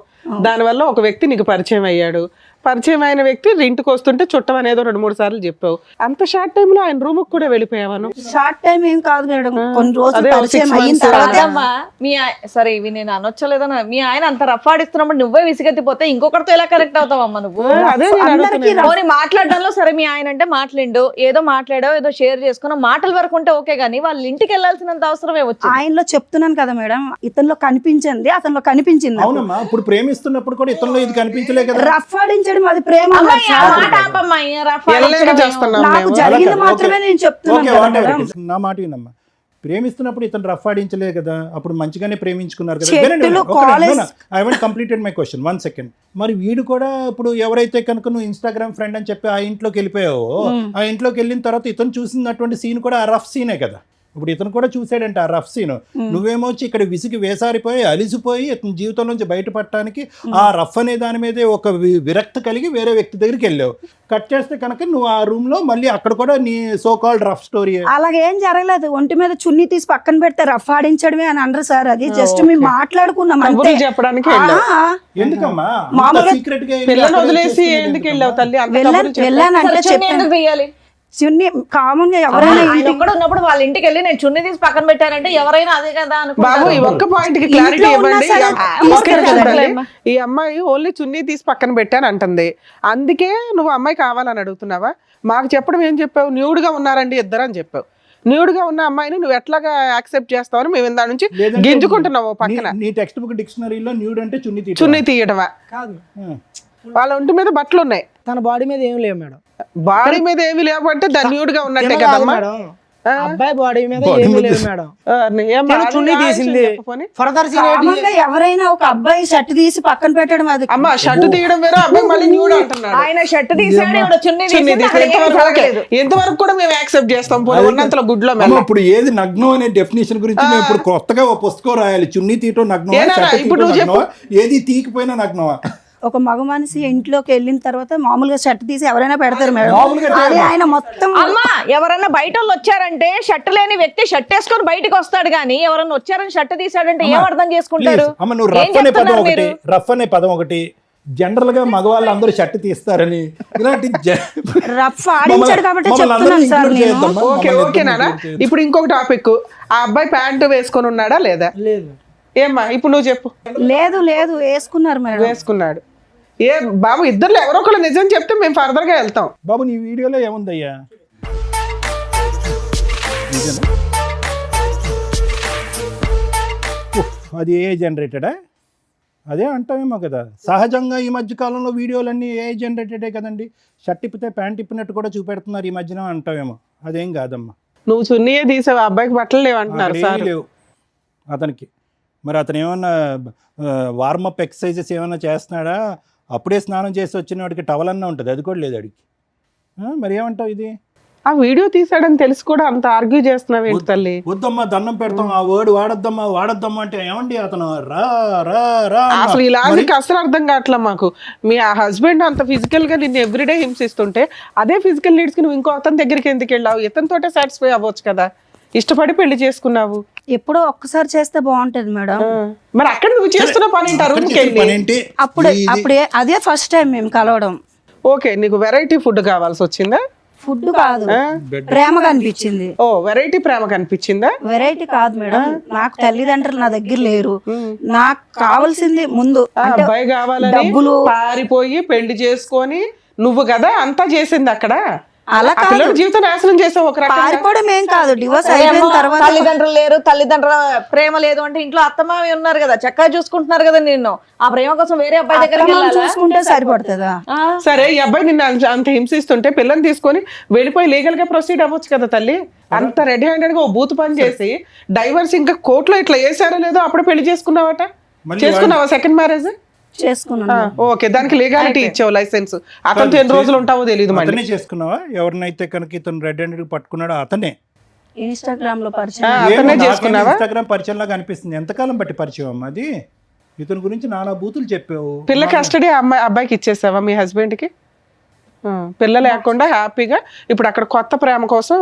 దానివల్ల ఒక వ్యక్తి నీకు పరిచయం అయ్యాడు. పరిచయం అయిన వ్యక్తి ఇంటికి వస్తుంటే చుట్టం అనేదో 2-3 సార్లు చెప్పావు. అంత షార్ట్ టైమ్ లో ఆయన రూమ్ కూడా వెళ్ళిపోయావాను? షార్ట్ టైం ఏం కాదు మేడం, కొన్ని రోజులు అదే, పరిచయం 6 అయిన months. తర్వాత అదమ్మా, సరే ఇవి నేను అనొచ్చలేదా? మీ ఆయన అంత రఫ్ ఆడిస్తున్నప్పుడు నువ్వే విసిగెత్తిపోతే ఇంకొకరితో ఎలా కనెక్ట్ అవుతావమ్మా నువ్వు? అదే నేను అందరికీ అడుగుతున్నా. పోనీ మాట్లాడడంలో సరే మీ ఆయన అంటే మాట్లాడు, ఏదో మాట్లాడో ఏదో షేర్ చేసుకున్నా మాటల వరకు ఉంటే ఓకే, కానీ వాళ్ళ ఇంటికి వెళ్ళాల్సినంత అవసరమే వచ్చింది. ఆయనలో చెప్తున్నాను కదా మేడం, ఇతనిలో కనిపించింది అతనిలో కనిపించింది. అవునమ్మా, ఇప్పుడు ప్రేమిస్తున్నప్పుడు కూడా ఇతరులో ఇది కనిపించలే కదా. రఫ్ ఆడించడం అది ప్రేమ అమ్మాయి, కాదు ఆ సార్. మాట ఆపమ్మా, ఈ రఫ్ ఎల్లేగా ఆడించడం చేస్తున్నాం నాకు మేము. జరిగింది ఓకే, మాత్రమే నేను చెప్తున్నాను ఓకే, కదా whatever మేడం. it is. నా మాట వినమ్మా, ప్రేమిస్తున్నప్పుడు ఇతను రఫ్ ఆడించలే కదా, అప్పుడు మంచిగానే ప్రేమించుకున్నారు కదా. చెట్టులు, college I want completed my question, 1 second. మరి వీడు కూడా ఇప్పుడు ఎవరైతే కనుక నువ్వు ఇన్స్టాగ్రామ్ ఫ్రెండ్ అని చెప్పి ఆ ఇంట్లోకి వెళ్ళిపోయావో, ఆ ఇంట్లోకి వెళ్ళిన తర్వాత ఇతను చూసినటువంటి సీన్ కూడా ఆ రఫ్ సీనే కదా. ఇప్పుడు ఇతను కూడా చూసాడంటే ఆ రఫ్ సీన్. నువ్వేమో వచ్చి ఇక్కడ విసిగి వేసారిపోయి అలిసిపోయి ఇతని జీవితం నుంచి బయటపడటానికి ఆ రఫ్ అనే దాని మీదే ఒక విరక్తి కలిగి వేరే వ్యక్తి దగ్గరికి వెళ్ళావు. కట్ చేస్తే కనుక నువ్వు ఆ రూమ్ లో మళ్ళీ అక్కడ కూడా నీ సో కాల్డ్ రఫ్ స్టోరీ. అలాగేం జరగలేదు. ఒంటి మీద చున్నీ తీసి పక్కన పెడితే రఫ్ ఆడించడమే అని అనరు సార్. అది జస్ట్ మేము మాట్లాడుకున్నాం అంతే. కబుర్లు చెప్పడానికి వెళ్ళావు. ఆ, ఎందుకమ్మా మామూలుగా సీక్రెట్ గా పిల్లలు వదిలేసి ఎందుకు వెళ్ళావు తల్లి? అంత కబుర్లు చెప్పు. వెళ్ళానంటే చున్నీ చెప్పాను. ఎందుకు తీయాలి? చున్నీ కామన్ గా ఎవరైనా ఆయన ఒక్కడ ఉన్నప్పుడు వాళ్ళ ఇంటికి వెళ్ళి నేను చున్నీ తీసి పక్కన పెట్టానంటే ఎవరైనా అదే కదా బాబు, అనుకుంటారు. ఈ ఒక్క పాయింట్ కి క్లారిటీ ఇంట్లో ఉన్నా ఇవ్వండి. సరే ఒకే తీసుకెళ్ళాలి. నిమిషం తల్లి. ఈ అమ్మాయి ఓన్లీ చున్నీ తీసి పక్కన పెట్టాను అంటుంది. అందుకే నువ్వు అమ్మాయి కావాలని అడుగుతున్నావా? మాకు చెప్పడం ఏం చెప్పావు? న్యూడ్ గా ఉన్నారండి ఇద్దరు అని చెప్పావు. న్యూడ్గా ఉన్న అమ్మాయిని నువ్వు ఎట్లాగా యాక్సెప్ట్ చేస్తావని మేము ఇందా నుంచి లేదంటే గింజుకుంటున్నావు పక్కన. నీ టెక్స్ట్ బుక్ డిక్షనరీలో న్యూడ్ అంటే చున్నీ తీయటం. చున్నీ తీయడమా? కాదు, వాళ్ళ ఒంటి మీద బట్టలు ఉన్నాయి, తన బాడీ మీద ఏం లేవు మేడం. బాడీ మీద ఏమి లేవంటే దాన్ని న్యూడ్గా ఉన్నట్టే ఏమో కాదు కదమ్మా. మేడం, అబ్బాయి బాడీ మీద Body ఏమీ మీద లేవు మేడం. ఏం తను చున్నీ తీసింది. ఫర్దర్ కామన్గా ఎవరైనా ఒక అబ్బాయి షర్ట్ తీసి పక్కన పెట్టడం అది అమ్మ షర్ట్ తీయడం వేరే, అబ్బాయి మళ్ళీ న్యూడ్ అంటున్నాడు. ఆయన షర్ట్ తీసాడు, ఈవిడ చున్నీ చున్నీ తీసింది, తీసి అక్కడ ఏమీ ఎంతవరకు ఓకే. జరగలేదు. ఎంతవరకు కూడా మేము యాక్సెప్ట్ చేస్తాం, పోనీ ఉన్నంతలో గుడ్లో అమ్మ, మేము. ఇప్పుడు ఏది నగ్నం అనే డెఫినేషన్ గురించి మేము ఇప్పుడు కొత్తగా ఓ పుస్తకం రాయాలి. చున్నీ తీయటం నగ్నమా, ఏనా, షర్ట్ ఇప్పుడు తీయటం నువ్వు నగ్నమా, ఏది తీయకపోయినా నగ్నమా? ఒక మగ మనిషి ఇంట్లోకి వెళ్ళిన తర్వాత మామూలుగా షర్ట్ తీసి ఎవరైనా పెడతారు మేడం. మామూలుగా అది ఆయన మొత్తం అమ్మా, ఎవరన్నా బయట వాళ్ళు వచ్చారంటే షర్ట్ లేని వ్యక్తి షర్ట్ వేసుకొని బయటకు వస్తాడు, కానీ ఎవరన్నా వచ్చారని షర్ట్ తీసాడంటే ఏం అర్థం చేసుకుంటారు? Please, అమ్మ నువ్వు ఏం రఫ్ అనే పదం చెప్తున్నారు ఒకటి, మీరు? రఫ్ అనే పదం ఒకటి, జనరల్ గా మగవాళ్ళు అందరూ షర్ట్ తీస్తారని ఇలాంటి రఫ్ ఆడించాడు కాబట్టి మమ్మల్ని చెప్తున్నాను అందరినీ సార్ include నేను. చేయొద్దమ్మా, ఓకే మమ్మల్ని ఓకే నాన్న. include చేయొద్దు. ఇప్పుడు ఇంకొక టాపిక్, ఆ అబ్బాయి ప్యాంటు వేసుకొని ఉన్నాడా లేదా? లేదు. ఏమ్మా ఇప్పుడు నువ్వు చెప్పు. లేదు లేదు వేసుకున్నారు మేడం. వేసుకున్నాడు. ఏ బాబు, ఇద్దరు ఎవరో ఒకళ్ళు నిజం చెప్తే మేము ఫర్దర్ గా వెళ్తాం. బాబు నీ వీడియోలో ఏముందయ్యా? నిజమే. ఉఫ్, అది ఏ జనరేటెడా? అదే అంటామేమో కదా, సహజంగా ఈ మధ్య కాలంలో వీడియోలన్నీ ఏ జనరేటెడే కదండి. షర్ట్ ఇప్పితే ప్యాంట్ ఇప్పినట్టు కూడా చూపెడుతున్నారు ఈ మధ్యన అంటామేమో. అదేం కాదమ్మా. నువ్వు చున్నీయే తీసావు, అబ్బాయికి బట్టలు లేవంటున్నారు అక్కడ సార్. ఏమీ లేవు అతనికి. మరి అతను ఏమన్నా వార్మప్ ఎక్సర్సైజెస్ ఏమన్నా చేస్తున్నాడా? అప్పుడే స్నానం చేసి వచ్చిన వాడికి టవల్ అన్నా ఉంటుంది, అది కూడా లేదు అడిగి. మరి ఏమంటావు ఇది? ఆ వీడియో తీసాడని తెలిసి కూడా అంత ఆర్గ్యూ చేస్తున్నావు ఏంటి తల్లి? వద్దమ్మా దండం పెడతాం, ఆ వర్డ్ వాడొద్దమ్మా అంటే ఏమండి అతను రా రా రా అన్నా. అసలు ఈ లాజిక్ అసలు అర్థం కావట్లే మాకు. మీ ఆ హస్బెండ్ అంత ఫిజికల్ గా నిన్ను ఎవ్రీడే హింసిస్తుంటే అదే ఫిజికల్ నీడ్స్ కి నువ్వు ఇంకో అతని దగ్గరికి ఎందుకు వెళ్ళావు? ఇతనితోటే సాటిస్ఫై అవ్వచ్చు కదా, ఇష్టపడి పెళ్లి చేసుకున్నావు. ఎప్పుడో ఒక్కసారి చేస్తే బాగుంటది మేడం. మరి అక్కడ నువ్వు చేస్తున్న పని ఏంటి? అక్కడ రూమ్కి చేసే వెళ్ళి పనేంటి? అప్పుడే అదే ఫస్ట్ టైం మేము కలవడం. ఓకే, నీకు వెరైటీ ఫుడ్ కావాల్సి వచ్చిందా? ఫుడ్ కాదు, ప్రేమగా అనిపించింది. ఓ వెరైటీ ప్రేమ కనిపించిందా? వెరైటీ కాదు మేడం, నాకు తల్లిదండ్రులు నా దగ్గర లేరు. నాకు కావాల్సింది ముందు ఆ అంటే అబ్బాయి కావాలని డబ్బులు. పారిపోయి పెళ్లి చేసుకొని నువ్వు కదా అంతా చేసింది అక్కడ. అలా ఆ కాదు, పిల్లడి జీవితం నాశనం చేసావు ఒక రకంగా. పారిపోవడం ఏం కాదు. డివోర్స్ అయిపోయిన తర్వాత తల్లిదండ్రులు లేరు, తల్లిదండ్రుల ప్రేమ లేదు అంటే ఇంట్లో అత్తమావి ఉన్నారు కదా, చక్కగా చూసుకుంటున్నారు కదా నిన్ను. ఆ ప్రేమ కోసం వేరే అబ్బాయి దగ్గరికి అక్రమం వెళ్ళాలా? చూసుకుంటే సరిపడుతుందా? సరే, ఈ అబ్బాయి నిన్ను అంత హింసిస్తుంటే పిల్లని తీసుకొని వెళ్ళిపోయి లీగల్ గా ప్రొసీడ్ అవ్వచ్చు కదా తల్లి. అంత రెడీ హ్యాండెడ్ గా ఓ బూత్ పని చేసి డైవర్స్ ఇంకా కోర్టులో ఇట్లా వేసారో లేదో అప్పుడే పెళ్లి చేసుకున్నావట. మళ్ళీ చేసుకున్నావా సెకండ్ మ్యారేజ్? చేసుకున్నాను. ఓకే, దానికి లీగాలిటీ ఇచ్చావు, లైసెన్స్. అతనితో ఎన్ని రోజులు ఉంటావో తెలియదు. మళ్ళీ అతనే చేసుకున్నావా? ఎవరినైతే కనుక ఇతను రెడ్ హ్యాండెడ్ పట్టుకున్నాడో అతనే. ఇన్స్టాగ్రామ్ లో ఆ, పరిచయం. అతనే చేసుకున్నావా? ఇన్స్టాగ్రామ్ పరిచయం లాగా అనిపిస్తుంది. ఎంతకాలం బట్టి పరిచయం అమ్మా అది? ఇతని గురించి నానా బూతులు చెప్పావు. పిల్ల కస్టడీ అబ్బాయికి ఇచ్చేసావా మీ హస్బెండ్ కి? పిల్ల లేకుండా హ్యాపీగా ఇప్పుడు అక్కడ కొత్త ప్రేమ కోసం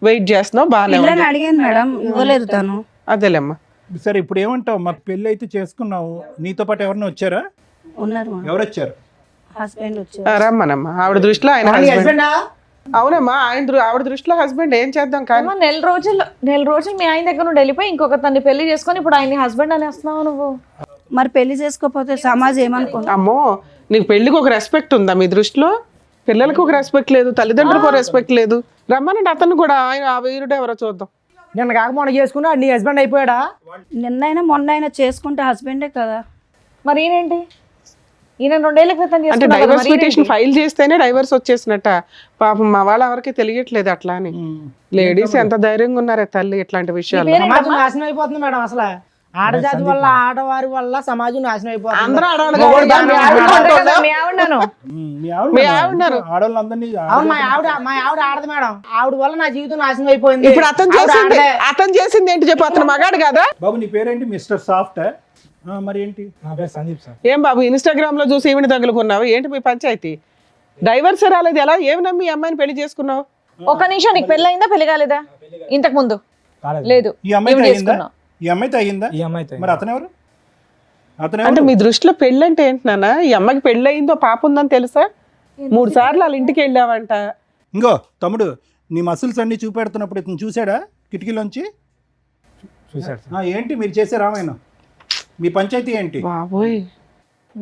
వెయిట్ చేస్తున్నావు, బాగానే ఉంది. పిల్లని అడిగాను మేడం, ఇవ్వలేదు తను. అదేలేమ్మా. సరే ఇప్పుడు ఏమంటావు? మా పెళ్ళి అయితే చేసుకున్నావు, నీతో పాటు ఎవరైనా వచ్చారా? ఉన్నారు మేడం, ఎవరు వచ్చారు? హస్బెండ్ వచ్చారు. రమ్మనమ్మా. ఆవిడ దృష్టిలో ఆయన హస్బెండ్. అవునమ్మా, ఆవిడ దృష్టిలో హస్బెండ్. ఏం చేద్దాం కానీ. అమ్మా, నెల రోజులు మీ ఆయన దగ్గర నుండి వెళ్ళిపోయి ఇంకొక తన్ని పెళ్లి చేసుకొని ఇప్పుడు ఆయన హస్బెండ్ అనేస్తున్నావు నువ్వు. మరి పెళ్లి చేసుకోకపోతే సమాజం ఏమనుకుంటా? అమ్మో, నీకు పెళ్లికి ఒక రెస్పెక్ట్ ఉందా మీ దృష్టిలో? పిల్లలకు ఒక రెస్పెక్ట్ లేదు, తల్లిదండ్రులకు ఒక రెస్పెక్ట్ లేదు. రమ్మనండి అతను కూడా, ఆయన ఆ వీరుడు ఎవరో చూద్దాం. నిన్న కాక మొన్న చేసుకున్నా నీ హస్బెండ్ అయిపోయాడా? నిన్నైనా మొన్నైనా చేసుకుంటే హస్బెండే కదా. మరి ఈయనేంటి? ఈయన 2 ఏళ్ల క్రితం అంటే చేసుకున్నాడు కదా, డైవర్స్ మరి ఈయనేంటి? పిటిషన్ ఫైల్ చేస్తేనే డైవర్స్ వచ్చేసినట్ట. పాపం మా వాళ్ళ ఎవరికి తెలియట్లేదు అట్లా అని. లేడీస్ ఎంత ధైర్యంగా ఉన్నారే తల్లి ఇట్లాంటి విషయాలు. సమాజం నాశనం అయిపోతుంది మేడం. అసలు ఆడజాతి వల్ల, ఆడవారి వల్ల సమాజం నాశనం అయిపోతుంది. అందరూ ఆడవాళ్ళు మొగోడు కాదు, దాన్ని మీ ఆవిడ ఆడవాడు. అంటుందా? మీ ఆవిడను. మీ ఆవిడన్నారు. ఆడవాళ్ళందరినీ అవును, మా ఆవిడ ఆడదు మేడం. ఆవిడ వల్ల నా జీవితం నాశనం అయిపోయింది. ఇప్పుడు అతను చేసింది ఏంటి చెప్పు? అతను మగాడు కదా? బాబు నీ పేరేంటి? Mister soft. మరి ఏంటి? సందీప్ సార్. ఏం బాబు ఇన్స్టాగ్రామ్ లో చూసి ఈవిని తగులుకున్నావు ఏంటి? మీ పంచాయతీ డైవర్స్ రాలేదు, ఎలా ఏమి నమ్మి ఈ అమ్మాయిని పెళ్లి చేసుకున్నావు? ఒక నిమిషం, నీకు పెళ్లి అయిందా పెళ్లి కాలేదా? ఇంతకు ముందు లేదు. ఈ అమ్మాయితో ఈవిడ అయ్యిందా? చేసుకున్నావు. ఈ అమ్మాయితో అయ్యిందా? మరి అతను ఎవరు? అంటే మీ దృష్టిలో పెళ్ళి అంటే ఏంటి నాన్న? ఈ అమ్మాయికి పెళ్లి అయిందో పాప ఉందని తెలుసా? 3 సార్లు వాళ్ళ ఇంటికి వెళ్ళావంట. ఇంకో తమ్ముడు, నీ మసిల్స్ అన్ని చూపెడుతున్నప్పుడు ఇతను చూసాడా కిటికీలోంచి? చూసాడు. ఏంటి మీరు చేసే రామాయణం? మీ పంచాయతీ ఏంటి? బాబోయ్,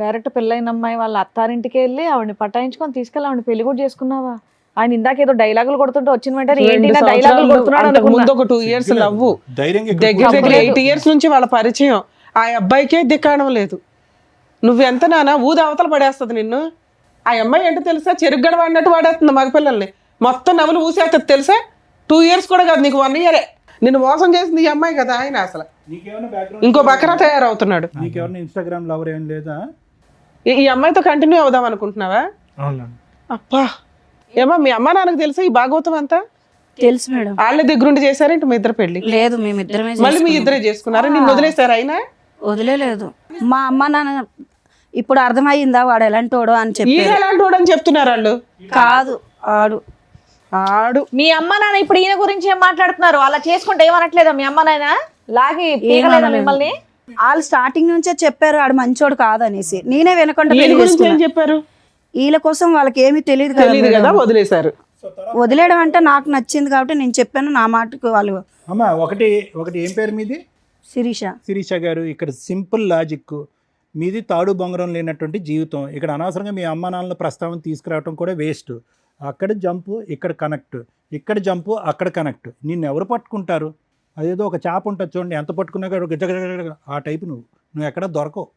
డైరెక్ట్ పెళ్ళైన అమ్మాయి వాళ్ళ అత్తారింటికి వెళ్ళి ఆవిడని పటాయించుకొని తీసుకెళ్ళి ఆవిడ పెళ్లి కూడా చేసుకున్నావా? ఆయన ఇందాక ఏదో డైలాగులు కొడుతుంటే వచ్చిన వెంటనే ఏంటి 2 నా డైలాగులు సంవత్సరాలు కొడుతున్నాడు అంతకు అనుకున్నా. ముందు ఒక 2 years లవ్వు, ధైర్యంగా దగ్గర దగ్గర 8 years నుంచి వాళ్ళ పరిచయం. ఆ అబ్బాయికే దిక్కాడం లేదు. నువ్వెంత నానా ఊది అవతల పడేస్తుంది నిన్ను. ఆ అమ్మాయి ఏంటో తెలుసా, చెరుగ్గడ వాడినట్టు వాడేస్తుంది మగపిల్లల్ని, మొత్తం నవ్వులు ఊసేస్తుంది తెలుసా. 2 years కూడా కాదు, నీకు 1 year. నిన్ను మోసం చేసింది ఈ అమ్మాయి కదా. ఆయన అసలు నీకేమైనా బ్యాక్గ్రౌండ్ ఇంకో బకరా తయారవుతున్నాడు. నీకెవరైనా ఇన్స్టాగ్రామ్ లవర్ ఏం లేదా? ఈ అమ్మాయితో కంటిన్యూ అవుదాం అనుకుంటున్నావా? అవునండి. అప్పా ఏమో మీ అమ్మ నాన్నకు తెలుసా ఈ భాగవతం అంతా? తెలుసు మేడం. వాళ్ళ దగ్గరుండి చేశారేంటి మీ ఇద్దరు పెళ్లి? లేదు, మేమిద్దరమే మళ్ళీ మీ ఇద్దరే చేసుకున్నారా? నిన్ను వదిలేశారు అయినా? వదిలేదు. మా అమ్మ నాన్న ఇప్పుడు అర్థమయ్యిందా వాడు ఎలాంటోడో అని చెప్పి. ఈయన ఎలాంటి వాడు అని చెప్తున్నారు వాళ్ళు. కాదు, ఆడు మీ అమ్మ నాన్న ఇప్పుడు ఈయన గురించి ఏం మాట్లాడుతున్నారు? అలా చేసుకుంటే ఏమనట్లేదా మీ అమ్మ నాయన? లాగి పీకలేదా మిమ్మల్ని? వాళ్ళు స్టార్టింగ్ నుంచే చెప్పారు ఆడు మంచోడు కాదనేసి. నేనే వినకుండా ఈయన పెళ్లి గురించి ఏం చేసుకున్నా. చెప్పారు? వీళ్ళ కోసం వాళ్ళకి ఏమీ తెలియదు తెలియదు కదా. కదా, వదిలేశారు. వదిలేయడం అంటే నాకు నచ్చింది కాబట్టి నేను చెప్పాను. నా మాటకు వాళ్ళు అమ్మ ఒకటి ఏం పేరు మీది? శిరీష గారు, ఇక్కడ సింపుల్ లాజిక్. మీది తాడు బొంగరం లేనటువంటి జీవితం. ఇక్కడ అనవసరంగా మీ అమ్మ నాన్నల ప్రస్తావన తీసుకురావడం కూడా వేస్ట్. అక్కడ జంపు, ఇక్కడ కనెక్ట్, ఇక్కడ జంపు, అక్కడ కనెక్ట్. నిన్ను ఎవరు పట్టుకుంటారు? అదేదో ఒక చేప ఉంటుంది చూడండి, ఎంత పట్టుకున్నా కూడా గజగజగజగ ఆ టైపు. నువ్వు ఎక్కడ దొరకవు.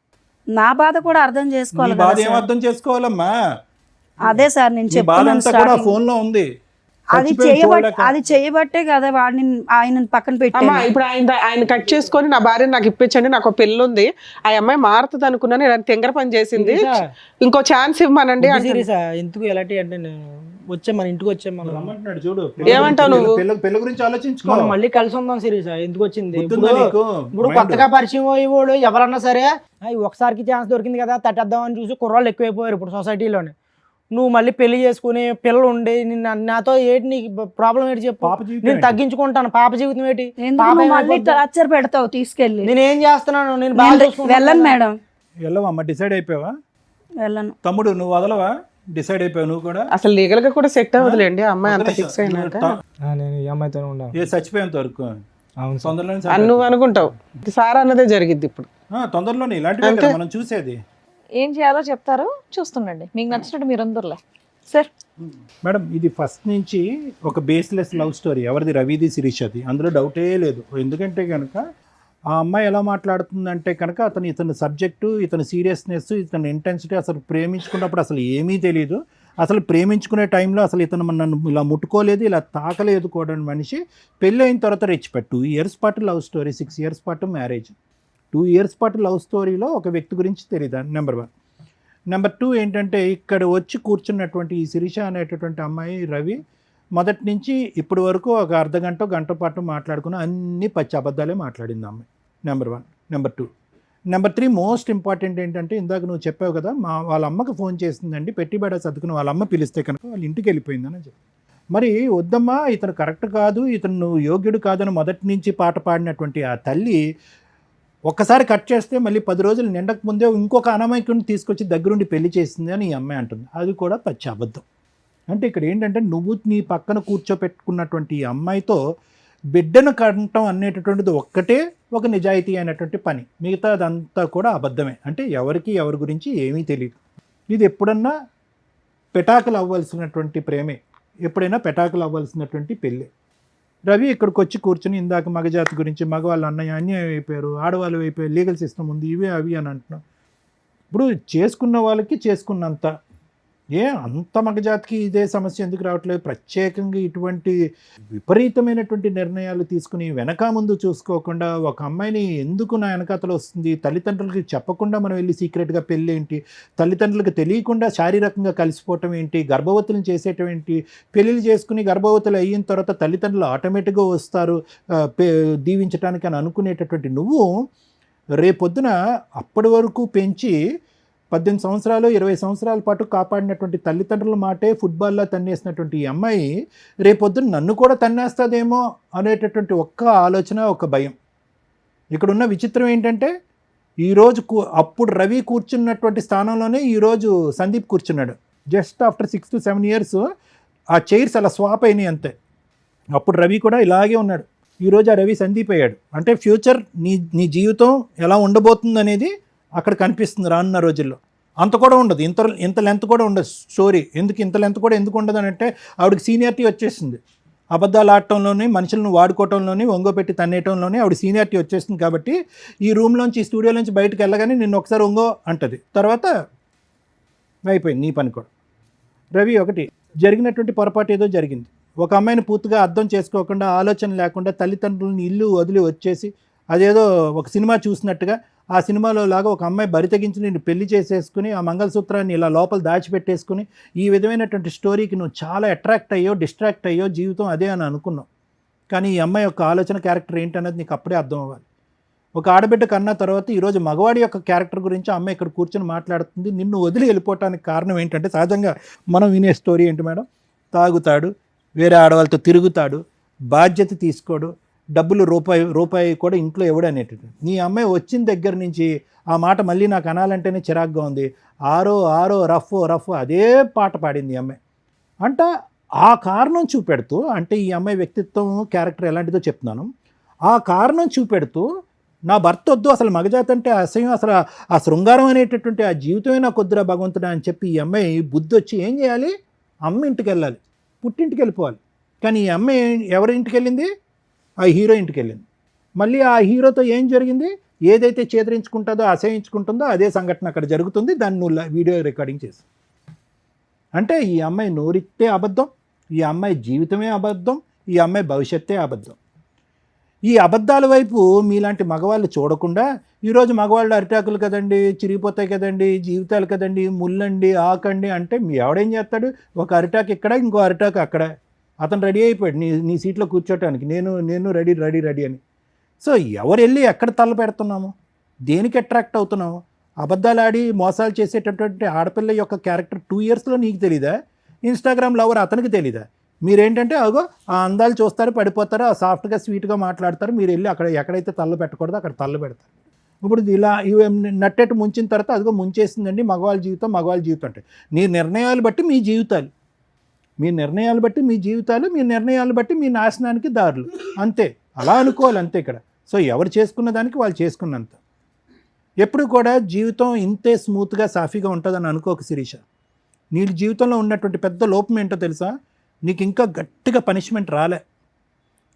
నా బాధ కూడా అర్థం నీ చేసుకోవాలి బాధ కదా ఏం సార్. అర్థం చేసుకోవాలమ్మా? అదే సార్ నేను నీ బాధ చెప్తున్నాను అంతా కూడా starting. ఫోన్ లో ఉంది. అది చేయబట్టే కదా వాడిని ఆయన పక్కన అమ్మా పెట్టాను. ఇప్పుడు ఆయన కట్ చేసుకొని నా భార్య నాకు ఇప్పించండి, నాకు ఒక పెళ్ళి ఉంది, ఆ అమ్మాయి మారుతుంది అనుకున్నాను, ఇలాంటి తెంగర పని చేసింది, ఇంకో ఛాన్స్ ఇవ్వమనండి అంటే. సీరియసా ఎందుకు ఎలాంటి అంటే నేను వచ్చే మన ఇంటికి వచ్చే మనం రమ్మంటున్నాడు చూడు. ఏమంటావు నువ్వు? పెళ్ళి గురించి ఆలోచించుకో. మనం మళ్ళీ కలిసి ఉందాం సీరియసా ఎందుకు వచ్చింది? గుర్తుందా నీకు? ఇప్పుడు కొత్తగా పరిచయం అయ్యేవాడు ఎవరన్నా సరే ఒకసారికి ఛాన్స్ దొరికింది కదా తట్టేద్దాం అని చూసి కుర్రాళ్ళు ఎక్కువైపోయారు ఇప్పుడు సొసైటీలోనే. నువ్వు మళ్ళీ పెళ్లి చేసుకుని పిల్లలు ఉండి నాతో ఏంటి నీకు ప్రాబ్లం ఏంటి చెప్పు? పాప జీవితం నేను ఏంటి? తగ్గించుకుంటాను. పాప జీవితం ఏంటి? ఎందుకు పాప నువ్వు మళ్ళీ ఏమైపోద్ది? టార్చర్ పెడతావు తీసుకెళ్ళి. నేను ఏం చేస్తున్నాను? నేను బాగా నేను చూసుకుంటున్నాను వెళ్ళను కదా. మేడం, వెళ్ళవమ్మా, డిసైడ్ అయిపోయావా? వెళ్ళను. తమ్ముడు నువ్వు వదలవా? డిసైడ్ అయిపోయావు నువ్వు కూడా? అసలు లీగల్ గా కూడా సెట్ అవ్వదులేండి ఆ అమ్మాయి అంత ఫిక్స్ అయినాక. నేను ఈ అమ్మాయితోనే ఉన్నాను. ఏ చచ్చిపోయేంత వరకు అవును సార్. తొందరలోనే అని నువ్వు అనుకుంటావు, సార్ అన్నదే జరిగిద్ది ఇప్పుడు. తొందరలోనే ఇలాంటివి కదా మనం చూసేది. ఏం చేయాలో చెప్తారు, చూస్తుండండి. మీకు నచ్చినట్టు మీరు అందరులే సార్. మేడం ఇది ఫస్ట్ నుంచి ఒక బేస్లెస్ లవ్ స్టోరీ. ఎవరిది? రవిది, శిరీషది. అందులో డౌటే లేదు. ఎందుకంటే కనుక ఆ అమ్మాయి ఎలా మాట్లాడుతుందంటే కనుక ఇతని సబ్జెక్టు, ఇతని సీరియస్నెస్, ఇతని ఇంటెన్సిటీ, అసలు ప్రేమించుకున్నప్పుడు అసలు ఏమీ తెలియదు. అసలు ప్రేమించుకునే టైంలో అసలు ఇతను నన్ను ఇలా ముట్టుకోలేదు, ఇలా తాకలేదు కూడా మనిషి. పెళ్ళి అయిన తర్వాత రెచ్చిపెట్టు 2 years పాటు లవ్ స్టోరీ, 6 years పాటు మ్యారేజ్. 2 years పాటు లవ్ స్టోరీలో ఒక వ్యక్తి గురించి తెలియదు. నెంబర్ 1. నెంబర్ 2 ఏంటంటే ఇక్కడ వచ్చి కూర్చున్నటువంటి ఈ శిరీష అనేటటువంటి అమ్మాయి రవి మొదటి నుంచి ఇప్పటి వరకు ఒక అర్ధగంట గంట పాటు మాట్లాడుకుని అన్ని పచ్చి అబద్ధాలే మాట్లాడింది అమ్మాయి. Number 1. Number 2. Number 3 most important ఏంటంటే ఇందాక నువ్వు చెప్పావు కదా, వాళ్ళ అమ్మకి ఫోన్ చేసిందండి, పెట్టిబడ సర్దుకుని వాళ్ళ అమ్మ పిలిస్తే కనుక వాళ్ళ ఇంటికి వెళ్ళిపోయిందని చెప్పి. మరి వద్దమ్మా ఇతను కరెక్ట్ కాదు, ఇతను నువ్వు యోగ్యుడు కాదని మొదటి నుంచి పాట పాడినటువంటి ఆ తల్లి ఒక్కసారి కట్ చేస్తే మళ్ళీ 10 రోజులు నిండక ముందే ఇంకొక అనామకుడిని తీసుకొచ్చి దగ్గరుండి పెళ్లి చేసింది అని ఈ అమ్మాయి అంటుంది. అది కూడా పచ్చి అబద్ధం. అంటే ఇక్కడ ఏంటంటే నువ్వు నీ పక్కన కూర్చోపెట్టుకున్నటువంటి ఈ అమ్మాయితో బిడ్డను కంటం అనేటటువంటిది ఒక్కటే ఒక నిజాయితీ అయినటువంటి పని. మిగతా అదంతా కూడా అబద్ధమే. అంటే ఎవరికి ఎవరి గురించి ఏమీ తెలియదు. ఇది ఎప్పుడన్నా పెటాకులు అవ్వాల్సినటువంటి ప్రేమే, ఎప్పుడైనా పెటాకులు అవ్వాల్సినటువంటి పెళ్ళి. రవి ఇక్కడికి వచ్చి కూర్చుని ఇందాక మగజాతి గురించి, మగవాళ్ళు అన్నయ్య అన్యాయం అయిపోయారు, ఆడవాళ్ళు అయిపోయారు, లీగల్ సిస్టమ్ ఉంది, ఇవే అవి అని అంటున్నాం. ఇప్పుడు చేసుకున్న వాళ్ళకి చేసుకున్నంత, అంత మగజాతికి ఇదే సమస్య ఎందుకు రావట్లేదు? ప్రత్యేకంగా ఇటువంటి విపరీతమైనటువంటి నిర్ణయాలు తీసుకుని వెనక ముందు చూసుకోకుండా ఒక అమ్మాయిని ఎందుకు నా వెనకాతలు వస్తుంది, తల్లిదండ్రులకి చెప్పకుండా మనం వెళ్ళి సీక్రెట్గా పెళ్ళి ఏంటి, తల్లిదండ్రులకు తెలియకుండా శారీరకంగా కలిసిపోవటం ఏంటి, గర్భవతులను చేసేయటం ఏంటి, పెళ్ళిళ్ళు చేసుకుని గర్భవతులు అయిన తర్వాత తల్లిదండ్రులు ఆటోమేటిక్గా వస్తారు దీవించడానికి అని అనుకునేటటువంటి నువ్వు రేపొద్దున అప్పటి వరకు పెంచి 18 సంవత్సరాలు 20 సంవత్సరాల పాటు కాపాడినటువంటి తల్లిదండ్రుల మాటే ఫుట్బాల్లో తన్నేసినటువంటి ఈ అమ్మాయి రేపొద్దున నన్ను కూడా తన్నేస్తుందేమో అనేటటువంటి ఒక్క ఆలోచన, ఒక భయం. ఇక్కడున్న విచిత్రం ఏంటంటే ఈరోజు అప్పుడు రవి కూర్చున్నటువంటి స్థానంలోనే ఈరోజు సందీప్ కూర్చున్నాడు. జస్ట్ ఆఫ్టర్ 6 to 7 years ఆ చైర్స్ అలా స్వాప్ అయినాయి అంతే. అప్పుడు రవి కూడా ఇలాగే ఉన్నాడు, ఈరోజు ఆ రవి సందీప్ అయ్యాడు. అంటే ఫ్యూచర్ నీ జీవితం ఎలా ఉండబోతుంది అనేది అక్కడ కనిపిస్తుంది రానున్న రోజుల్లో. అంత కూడా ఉండదు, ఇంత లెంత్ కూడా ఉండదు స్టోరీ. ఇంత లెంత్ కూడా ఎందుకు ఉండదు అని అంటే ఆవిడకి సీనియారిటీ వచ్చేసింది. అబద్ధాలు ఆడటంలోని, మనుషులను వాడుకోవటంలోని, ఒంగోపెట్టి తన్నేయటంలోని ఆవిడ సీనియారిటీ వచ్చేసింది. కాబట్టి ఈ రూమ్లోంచి, ఈ స్టూడియోలోంచి బయటకు వెళ్ళగానే నిన్ను ఒకసారి ఒంగో అంటది, తర్వాత అయిపోయింది నీ పని కూడా. రవి, ఒకటి జరిగినటువంటి పొరపాటు ఏదో జరిగింది. ఒక అమ్మాయిని పూర్తిగా అర్థం చేసుకోకుండా, ఆలోచన లేకుండా, తల్లిదండ్రులను ఇల్లు వదిలి వచ్చేసి అదేదో ఒక సినిమా చూసినట్టుగా ఆ సినిమాలో లాగా ఒక అమ్మాయి బరి తెగించి నిన్ను పెళ్లి చేసేసుకుని ఆ మంగళసూత్రాన్ని ఇలా లోపల దాచిపెట్టేసుకుని ఈ విధమైనటువంటి స్టోరీకి నువ్వు చాలా అట్రాక్ట్ అయ్యో, డిస్ట్రాక్ట్ అయ్యో, జీవితం అదే అని అనుకున్నావు. కానీ ఈ అమ్మాయి యొక్క ఆలోచన క్యారెక్టర్ ఏంటనేది నీకు అప్పుడే అర్థం అవ్వాలి. ఒక ఆడబిడ్డ కన్నా తర్వాత ఈరోజు మగవాడి యొక్క క్యారెక్టర్ గురించి అమ్మాయి ఇక్కడ కూర్చొని మాట్లాడుతుంది. నిన్ను వదిలి వెళ్ళిపోవటానికి కారణం ఏంటంటే సహజంగా మనం వినే స్టోరీ ఏంటి మేడం, తాగుతాడు, వేరే ఆడవాళ్ళతో తిరుగుతాడు, బాధ్యత తీసుకోడు, డబ్బులు రూపాయి కూడా ఇంట్లో ఎవడు అనేటట్టు. నీ అమ్మాయి వచ్చిన దగ్గర నుంచి ఆ మాట మళ్ళీ నాకు అనాలంటేనే చిరాగ్గా ఉంది. ఆరో రఫ్ అదే పాట పాడింది ఈ అమ్మాయి. అంటే ఆ కారణం చూపెడుతూ, అంటే ఈ అమ్మాయి వ్యక్తిత్వం, క్యారెక్టర్ ఎలాంటిదో చెప్తున్నాను, ఆ కారణం చూపెడుతూ నా భర్త వద్దు, అసలు మగజాతి అంటే అసహ్యం, అసలు ఆ శృంగారం అనేటటువంటి ఆ జీవితమే నాకు వద్దురా భగవంతుడా అని చెప్పి ఈ అమ్మాయి బుద్ధి వచ్చి ఏం చేయాలి, అమ్మ ఇంటికి వెళ్ళాలి, పుట్టింటికి వెళ్ళిపోవాలి. కానీ ఈ అమ్మాయి ఎవరి ఇంటికి వెళ్ళింది, ఆ హీరో ఇంటికి వెళ్ళింది. మళ్ళీ ఆ హీరోతో ఏం జరిగింది, ఏదైతే చేదరించుకుంటుందో, అసహించుకుంటుందో అదే సంఘటన అక్కడ జరుగుతుంది. దాన్ని నువ్వు వీడియో రికార్డింగ్ చేసి, అంటే ఈ అమ్మాయి నోరితే అబద్ధం, ఈ అమ్మాయి జీవితమే అబద్ధం, ఈ అమ్మాయి భవిష్యత్తే అబద్ధం. ఈ అబద్ధాల వైపు మీలాంటి మగవాళ్ళు చూడకుండా, ఈరోజు మగవాళ్ళు అరిటాకులు కదండి, చిరిగిపోతాయి కదండి, జీవితాలు కదండి, ముల్లండి, ఆకండి అంటే మీ ఎవడేం చేస్తాడు, ఒక అరిటాకు ఇక్కడ, ఇంకో అరిటాకు అక్కడ, అతను రెడీ అయిపోయాడు నీ సీట్లో కూర్చోటానికి, నేను రెడీ అని. సో ఎవరు వెళ్ళి ఎక్కడ తల్ల పెడుతున్నాము, దేనికి అట్రాక్ట్ అవుతున్నాము? అబద్ధాలు ఆడి మోసాలు చేసేటటువంటి ఆడపిల్ల యొక్క క్యారెక్టర్ 2 ఇయర్స్లో నీకు తెలీదా? ఇన్స్టాగ్రామ్ లవర్ అతనికి తెలీదా? మీరేంటంటే అగో ఆ అందాలు చూస్తారు, పడిపోతారు, ఆ సాఫ్ట్గా స్వీట్గా మాట్లాడతారు, మీరు వెళ్ళి అక్కడ ఎక్కడైతే తల్ల పెట్టకూడదో అక్కడ తల్ల పెడతారు. ఇప్పుడు ఇలా నట్టెట్టు ముంచిన తర్వాత అదిగో ముంచేసిందండి మగవాళ్ళ జీవితం అంటే నీ నిర్ణయాలు బట్టి మీ జీవితాలు, మీ నిర్ణయాలు బట్టి మీ జీవితాలు, మీ నిర్ణయాలు బట్టి మీ నాశనానికి దారులు, అంతే. అలా అనుకోవాలి అంతే ఇక్కడ. సో ఎవరు చేసుకున్న దానికి వాళ్ళు చేసుకున్నంత. ఎప్పుడు కూడా జీవితం ఇంతే స్మూత్గా సాఫీగా ఉంటుందని అనుకోక శిరీష. నీ జీవితంలో ఉన్నటువంటి పెద్ద లోపం ఏంటో తెలుసా, నీకు ఇంకా గట్టిగా పనిష్మెంట్ రాలే.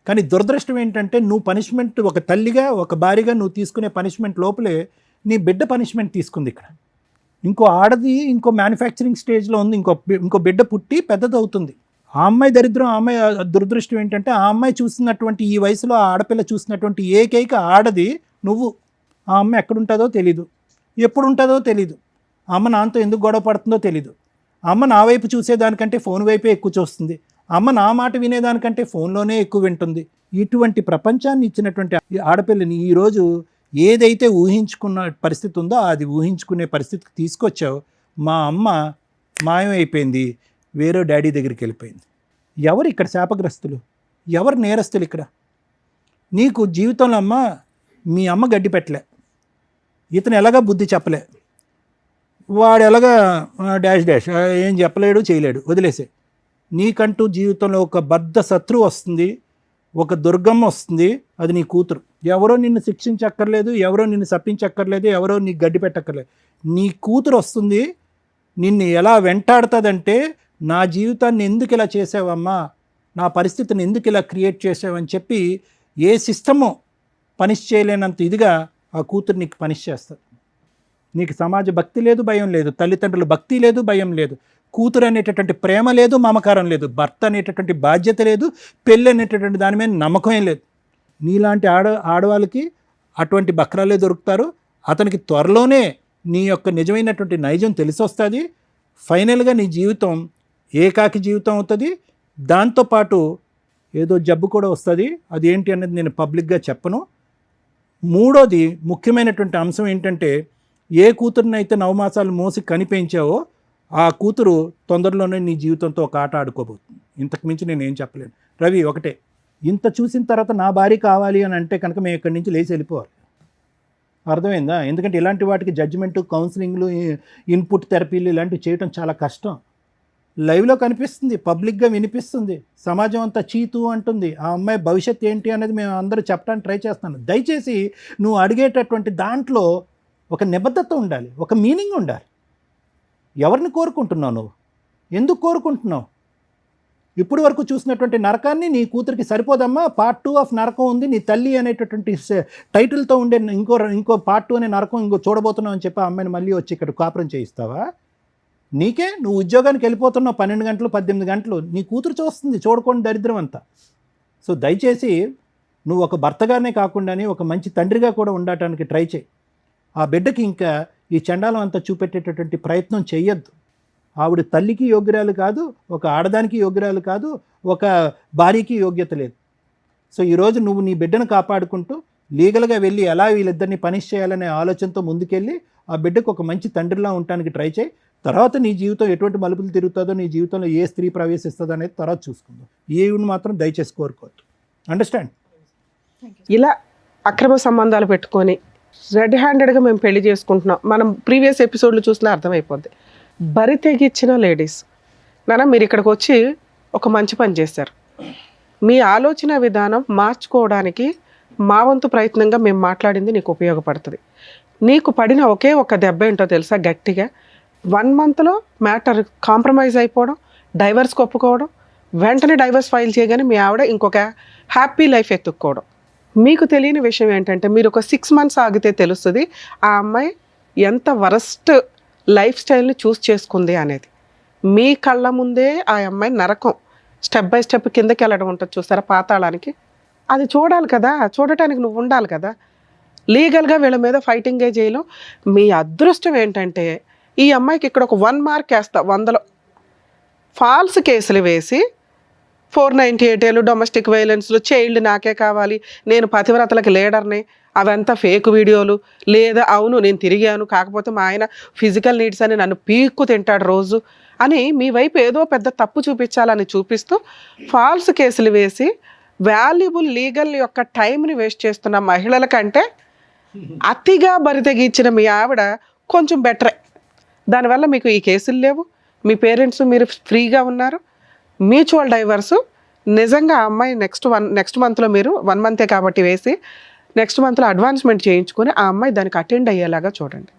కానీ దురదృష్టం ఏంటంటే నువ్వు పనిష్మెంట్, ఒక తల్లిగా, ఒక భార్యగా నువ్వు తీసుకునే పనిష్మెంట్ లోపలే నీ బిడ్డ పనిష్మెంట్ తీసుకుంది ఇక్కడ. ఇంకో ఆడది ఇంకో మ్యానుఫ్యాక్చరింగ్ స్టేజ్లో ఉంది, ఇంకో బిడ్డ పుట్టి పెద్దది అవుతుంది. ఆ అమ్మాయి దరిద్రం, ఆ అమ్మాయి దురదృష్టం ఏంటంటే ఆ అమ్మాయి చూసినటువంటి, ఈ వయసులో ఆ ఆడపిల్ల చూసినటువంటి ఏకైక ఆడది నువ్వు. ఆ అమ్మాయి ఎక్కడుంటుందో తెలీదు, ఎప్పుడు ఉంటుందో తెలీదు, అమ్మ నాన్నతో ఎందుకు గొడవ పడుతుందో తెలీదు, అమ్మ నా వైపు చూసేదానికంటే ఫోన్ వైపే ఎక్కువ చూస్తుంది, అమ్మ నా మాట వినేదానికంటే ఫోన్లోనే ఎక్కువ వింటుంది. ఇటువంటి ప్రపంచాన్ని ఇచ్చినటువంటి ఆడపిల్లని ఈరోజు ఏదైతే ఊహించుకున్న పరిస్థితి ఉందో అది ఊహించుకునే పరిస్థితికి తీసుకొచ్చావు. మా అమ్మ మాయమైపోయింది, వేరే డాడీ దగ్గరికి వెళ్ళిపోయింది. ఎవరు ఇక్కడ శాపగ్రస్తులు, ఎవరు నేరస్తులు ఇక్కడ? నీకు జీవితంలో మీ అమ్మ గడ్డి పెట్టలే, ఇతను ఎలాగా బుద్ధి చెప్పలే, వాడు ఎలాగా డాష్ ఏం చెప్పలేడు, చేయలేడు, వదిలేసే. నీకంటూ జీవితంలో ఒక బద్ధ శత్రువు వస్తుంది, ఒక దుర్గమ్మ వస్తుంది, అది నీ కూతురు. ఎవరో నిన్ను శిక్షించక్కర్లేదు, ఎవరో నిన్ను శపించక్కర్లేదు, ఎవరో నీకు గడ్డి పెట్టక్కర్లేదు. నీ కూతురు వస్తుంది, నిన్ను ఎలా వెంటాడుతుందంటే, నా జీవితాన్ని ఎందుకు ఇలా చేసావమ్మా, నా పరిస్థితిని ఎందుకు ఇలా క్రియేట్ చేసావని చెప్పి ఏ సిస్టము పనిష్ చేయలేనంత ఇదిగా ఆ కూతురు నీకు పనిష్ చేస్తుంది. నీకు సమాజ భక్తి లేదు, భయం లేదు, తల్లిదండ్రుల భక్తి లేదు, భయం లేదు, కూతురు అనేటటువంటి ప్రేమ లేదు, మమకారం లేదు, భర్త అనేటటువంటి బాధ్యత లేదు, పెళ్ళి అనేటటువంటి దాని మీద నమ్మకం లేదు. నీలాంటి ఆడవాళ్ళకి అటువంటి బక్రాలే దొరుకుతారు. అతనికి త్వరలోనే నీ యొక్క నిజమైనటువంటి నైజం తెలిసొస్తుంది. ఫైనల్గా నీ జీవితం ఏకాకి జీవితం అవుతుంది. దాంతోపాటు ఏదో జబ్బు కూడా వస్తుంది. అది ఏంటి అనేది నేను పబ్లిక్గా చెప్పను. మూడోది ముఖ్యమైనటువంటి అంశం ఏంటంటే, ఏ కూతురునైతే 9 మాసాలు మోసి కనిపించావో ఆ కూతురు తొందరలోనే నీ జీవితంతో ఒక ఆట ఆడుకోబోతుంది. ఇంతకుమించి నేను ఏం చెప్పలేను. రవి, ఒకటే, ఇంత చూసిన తర్వాత నా భార్య కావాలి అని అంటే కనుక మేము ఇక్కడి నుంచి లేచి వెళ్ళిపోవాలి. అర్థమైందా? ఎందుకంటే ఇలాంటి వాటికి జడ్జిమెంట్, కౌన్సిలింగ్లు, ఇన్పుట్ థెరపీలు ఇలాంటివి చేయడం చాలా కష్టం. లైవ్లో కనిపిస్తుంది, పబ్లిక్గా వినిపిస్తుంది, సమాజం అంతా చీతు అంటుంది. ఆ అమ్మాయి భవిష్యత్తు ఏంటి అనేది మేము అందరూ చెప్పడానికి ట్రై చేస్తున్నాను. దయచేసి నువ్వు అడిగేటటువంటి దాంట్లో ఒక నిబద్ధత ఉండాలి, ఒక మీనింగ్ ఉండాలి. ఎవరిని కోరుకుంటున్నావు నువ్వు? ఎందుకు కోరుకుంటున్నావు? ఇప్పుడు వరకు చూసినటువంటి నరకాన్ని నీ కూతురికి సరిపోదమ్మా? పార్ట్ 2 ఆఫ్ నరకం ఉంది, నీ తల్లి అనేటటువంటి టైటిల్తో ఉండే ఇంకో పార్ట్ 2 అనే నరకం ఇంకో చూడబోతున్నావు అని చెప్పి ఆ అమ్మాయిని మళ్ళీ వచ్చి ఇక్కడ కాపురం చేయిస్తావా? నీకే నువ్వు ఉద్యోగానికి వెళ్ళిపోతున్నావు 12 గంటలు 18 గంటలు, నీ కూతురు చూస్తుంది, చూడకుండా దరిద్రం అంతా. సో దయచేసి నువ్వు ఒక భర్తగానే కాకుండానే ఒక మంచి తండ్రిగా కూడా ఉండటానికి ట్రై చేయి. ఆ బిడ్డకి ఇంకా ఈ చండాలం అంతా చూపెట్టేటటువంటి ప్రయత్నం చేయొద్దు. ఆవిడ తల్లికి యోగ్యురాలు కాదు, ఒక ఆడదానికి యోగ్యురాలు కాదు, ఒక భార్యకి యోగ్యత లేదు. సో ఈరోజు నువ్వు నీ బిడ్డను కాపాడుకుంటూ లీగల్గా వెళ్ళి ఎలా వీళ్ళిద్దరిని పనిష్ చేయాలనే ఆలోచనతో ముందుకెళ్ళి ఆ బిడ్డకు ఒక మంచి తండ్రిలా ఉండటానికి ట్రై చేయి. తర్వాత నీ జీవితం ఎటువంటి మలుపులు తిరుగుతుందో, నీ జీవితంలో ఏ స్త్రీ ప్రవేశిస్తుందో అనేది తర్వాత చూసుకుందాం. ఈవిని మాత్రం దయచేసి కోరుకోవద్దు. అండర్స్టాండ్? ఇలా అక్రమ సంబంధాలు పెట్టుకొని రెడ్ హ్యాండెడ్గా మేము పెళ్లి చేసుకుంటున్నాం, మనం ప్రీవియస్ ఎపిసోడ్లు చూసినా అర్థమైపోద్ది. బరి తెగించిన లేడీస్ నాన్న, మీరు ఇక్కడికి వచ్చి ఒక మంచి పని చేశారు. మీ ఆలోచన విధానం మార్చుకోవడానికి మా వంతు ప్రయత్నంగా మేము మాట్లాడింది నీకు ఉపయోగపడుతుంది. నీకు పడిన ఒకే ఒక దెబ్బ ఏంటో తెలుసా? గట్టిగా 1 monthలో మ్యాటర్ కాంప్రమైజ్ అయిపోవడం, డైవర్స్కి ఒప్పుకోవడం, వెంటనే డైవర్స్ ఫైల్ చేయగానే మీ ఆవిడ ఇంకొక హ్యాపీ లైఫ్ ఎత్తుక్కోవడం. మీకు తెలియని విషయం ఏంటంటే, మీరు ఒక 6 months ఆగితే తెలుస్తుంది ఆ అమ్మాయి ఎంత వరస్ట్ లైఫ్ స్టైల్ని చూస్ చేసుకుంది అనేది. మీ కళ్ళ ముందే ఆ అమ్మాయి నరకం స్టెప్ బై స్టెప్ కిందకి వెళ్ళడం ఉంటుంది చూస్తారా, పాతాళానికి. అది చూడాలి కదా, చూడటానికి నువ్వు ఉండాలి కదా. లీగల్గా వీళ్ళ మీద ఫైటింగే చేయలేం. మీ అదృష్టం ఏంటంటే ఈ అమ్మాయికి ఇక్కడ ఒక 1 mark వేస్తా 100లో ఫాల్స్ కేసులు వేసి 498 డొమెస్టిక్ వైలెన్స్లు, చైల్డ్ నాకే కావాలి, నేను పతివ్రతలకు లీడర్ని, అవంతా ఫేక్ వీడియోలు, లేదా అవును నేను తిరిగాను కాకపోతే మా ఆయన ఫిజికల్ నీడ్స్ అని నన్ను పీక్కు తింటాడు రోజు అని మీ వైపు ఏదో పెద్ద తప్పు చూపించాలని చూపిస్తూ ఫాల్స్ కేసులు వేసి వాల్యుబుల్ లీగల్ యొక్క టైంని వేస్ట్ చేస్తున్న మహిళల కంటే అతిగా బరితెగించిన మీ ఆవిడ కొంచెం బెటరే. దానివల్ల మీకు ఈ కేసులు లేవు, మీ మీరు ఫ్రీగా ఉన్నారు. మ్యూచువల్ డైవర్సు నిజంగా ఆ అమ్మాయి నెక్స్ట్ మంత్లో మీరు 1 month కాబట్టి వేసి నెక్స్ట్ మంత్లో అడ్వాన్స్మెంట్ చేయించుకొని ఆ అమ్మాయి దానికి అటెండ్ అయ్యేలాగా చూడండి.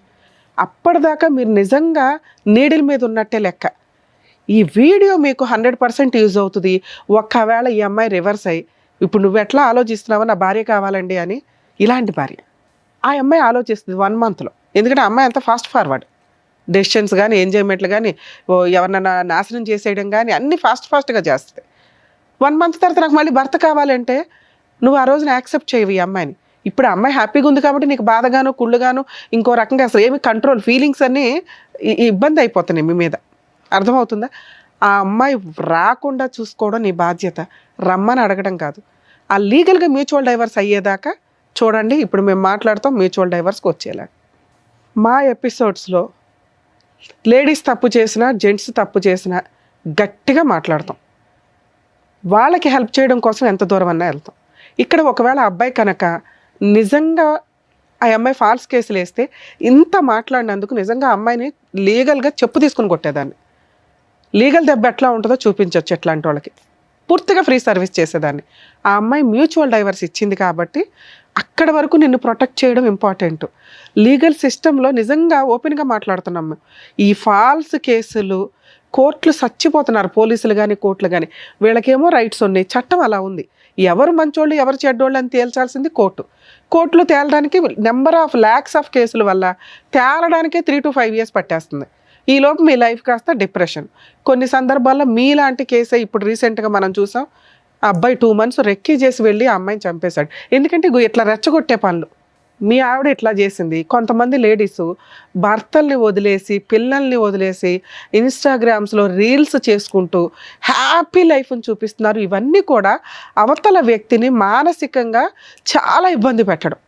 అప్పటిదాకా మీరు నిజంగా నీడిల్ మీద ఉన్నట్టే లెక్క. ఈ వీడియో మీకు 100% యూజ్ అవుతుంది. ఒక్కవేళ ఈ అమ్మాయి రివర్స్ అయ్యి ఇప్పుడు నువ్వు ఎట్లా ఆలోచిస్తున్నావో నా భార్య కావాలండి అని, ఇలాంటి భార్య ఆ అమ్మాయి ఆలోచిస్తుంది 1 monthలో. ఎందుకంటే ఆ అమ్మాయి అంత ఫాస్ట్ ఫార్వర్డ్, డెసిషన్స్ కానీ ఎంజాయ్మెంట్లు కానీ ఎవరినైనా నాశనం చేసేయడం కానీ అన్నీ ఫాస్ట్గా చేస్తుంది. 1 month తర్వాత నాకు మళ్ళీ భర్త కావాలంటే నువ్వు ఆ రోజున యాక్సెప్ట్ చేయవు ఈ అమ్మాయిని. ఇప్పుడు ఆ అమ్మాయి హ్యాపీగా ఉంది కాబట్టి నీకు బాధగాను కుళ్ళుగాను ఇంకో రకంగా అసలు ఏమి కంట్రోల్ ఫీలింగ్స్ అన్నీ ఇబ్బంది అయిపోతున్నాయి మీ మీద. అర్థమవుతుందా? ఆ అమ్మాయి రాకుండా చూసుకోవడం నీ బాధ్యత, రమ్మని అడగడం కాదు. ఆ లీగల్గా మ్యూచువల్ డైవర్స్ అయ్యేదాకా చూడండి. ఇప్పుడు మేము మాట్లాడతాం మ్యూచువల్ డైవర్స్కి వచ్చేలా. మా ఎపిసోడ్స్లో లేడీస్ తప్పు చేసినా జెంట్స్ తప్పు చేసినా గట్టిగా మాట్లాడతాం. వాళ్ళకి హెల్ప్ చేయడం కోసం ఎంత దూరం అన్నా వెళ్తాం. ఇక్కడ ఒకవేళ అబ్బాయి కనుక నిజంగా ఆ అమ్మాయి ఫాల్స్ కేసులు వేస్తే ఇంత మాట్లాడినందుకు నిజంగా అమ్మాయిని లీగల్గా చెప్పు తీసుకుని కొట్టేదాన్ని. లీగల్ దెబ్బ ఎట్లా ఉంటుందో చూపించవచ్చు ఎట్లాంటి వాళ్ళకి. పూర్తిగా ఫ్రీ సర్వీస్ చేసేదాన్ని. ఆ అమ్మాయి మ్యూచువల్ డైవర్స్ ఇచ్చింది కాబట్టి అక్కడ వరకు నిన్ను ప్రొటెక్ట్ చేయడం ఇంపార్టెంట్. లీగల్ సిస్టంలో నిజంగా ఓపెన్గా మాట్లాడుతున్నాం. ఈ ఫాల్స్ కేసులు కోర్టులు చచ్చిపోతున్నారు, పోలీసులు కానీ కోర్టులు కానీ. వీళ్ళకేమో రైట్స్ ఉన్నాయి, చట్టం అలా ఉంది. ఎవరు మంచోళ్ళు ఎవరు చెడ్డోళ్ళు అని తేల్చాల్సింది కోర్టు. కోర్టులో తేలడానికి నెంబర్ ఆఫ్ ల్యాక్స్ ఆఫ్ కేసుల వల్ల తేలడానికే 3 to 5 years పట్టేస్తుంది. ఈలోపు మీ లైఫ్ కాస్త డిప్రెషన్. కొన్ని సందర్భాల్లో మీలాంటి కేసే ఇప్పుడు రీసెంట్గా మనం చూసాం. ఆ అబ్బాయి 2 months రెక్కీ చేసి వెళ్ళి ఆ అమ్మాయిని చంపేశాడు. ఎందుకంటే ఇట్లా రెచ్చగొట్టే పనులు మీ ఆవిడ ఇట్లా చేసింది. కొంతమంది లేడీస్ భర్తల్ని వదిలేసి పిల్లల్ని వదిలేసి ఇన్స్టాగ్రామ్స్లో రీల్స్ చేసుకుంటూ హ్యాపీ లైఫ్ని చూపిస్తున్నారు. ఇవన్నీ కూడా అవతల వ్యక్తిని మానసికంగా చాలా ఇబ్బంది పెట్టడం,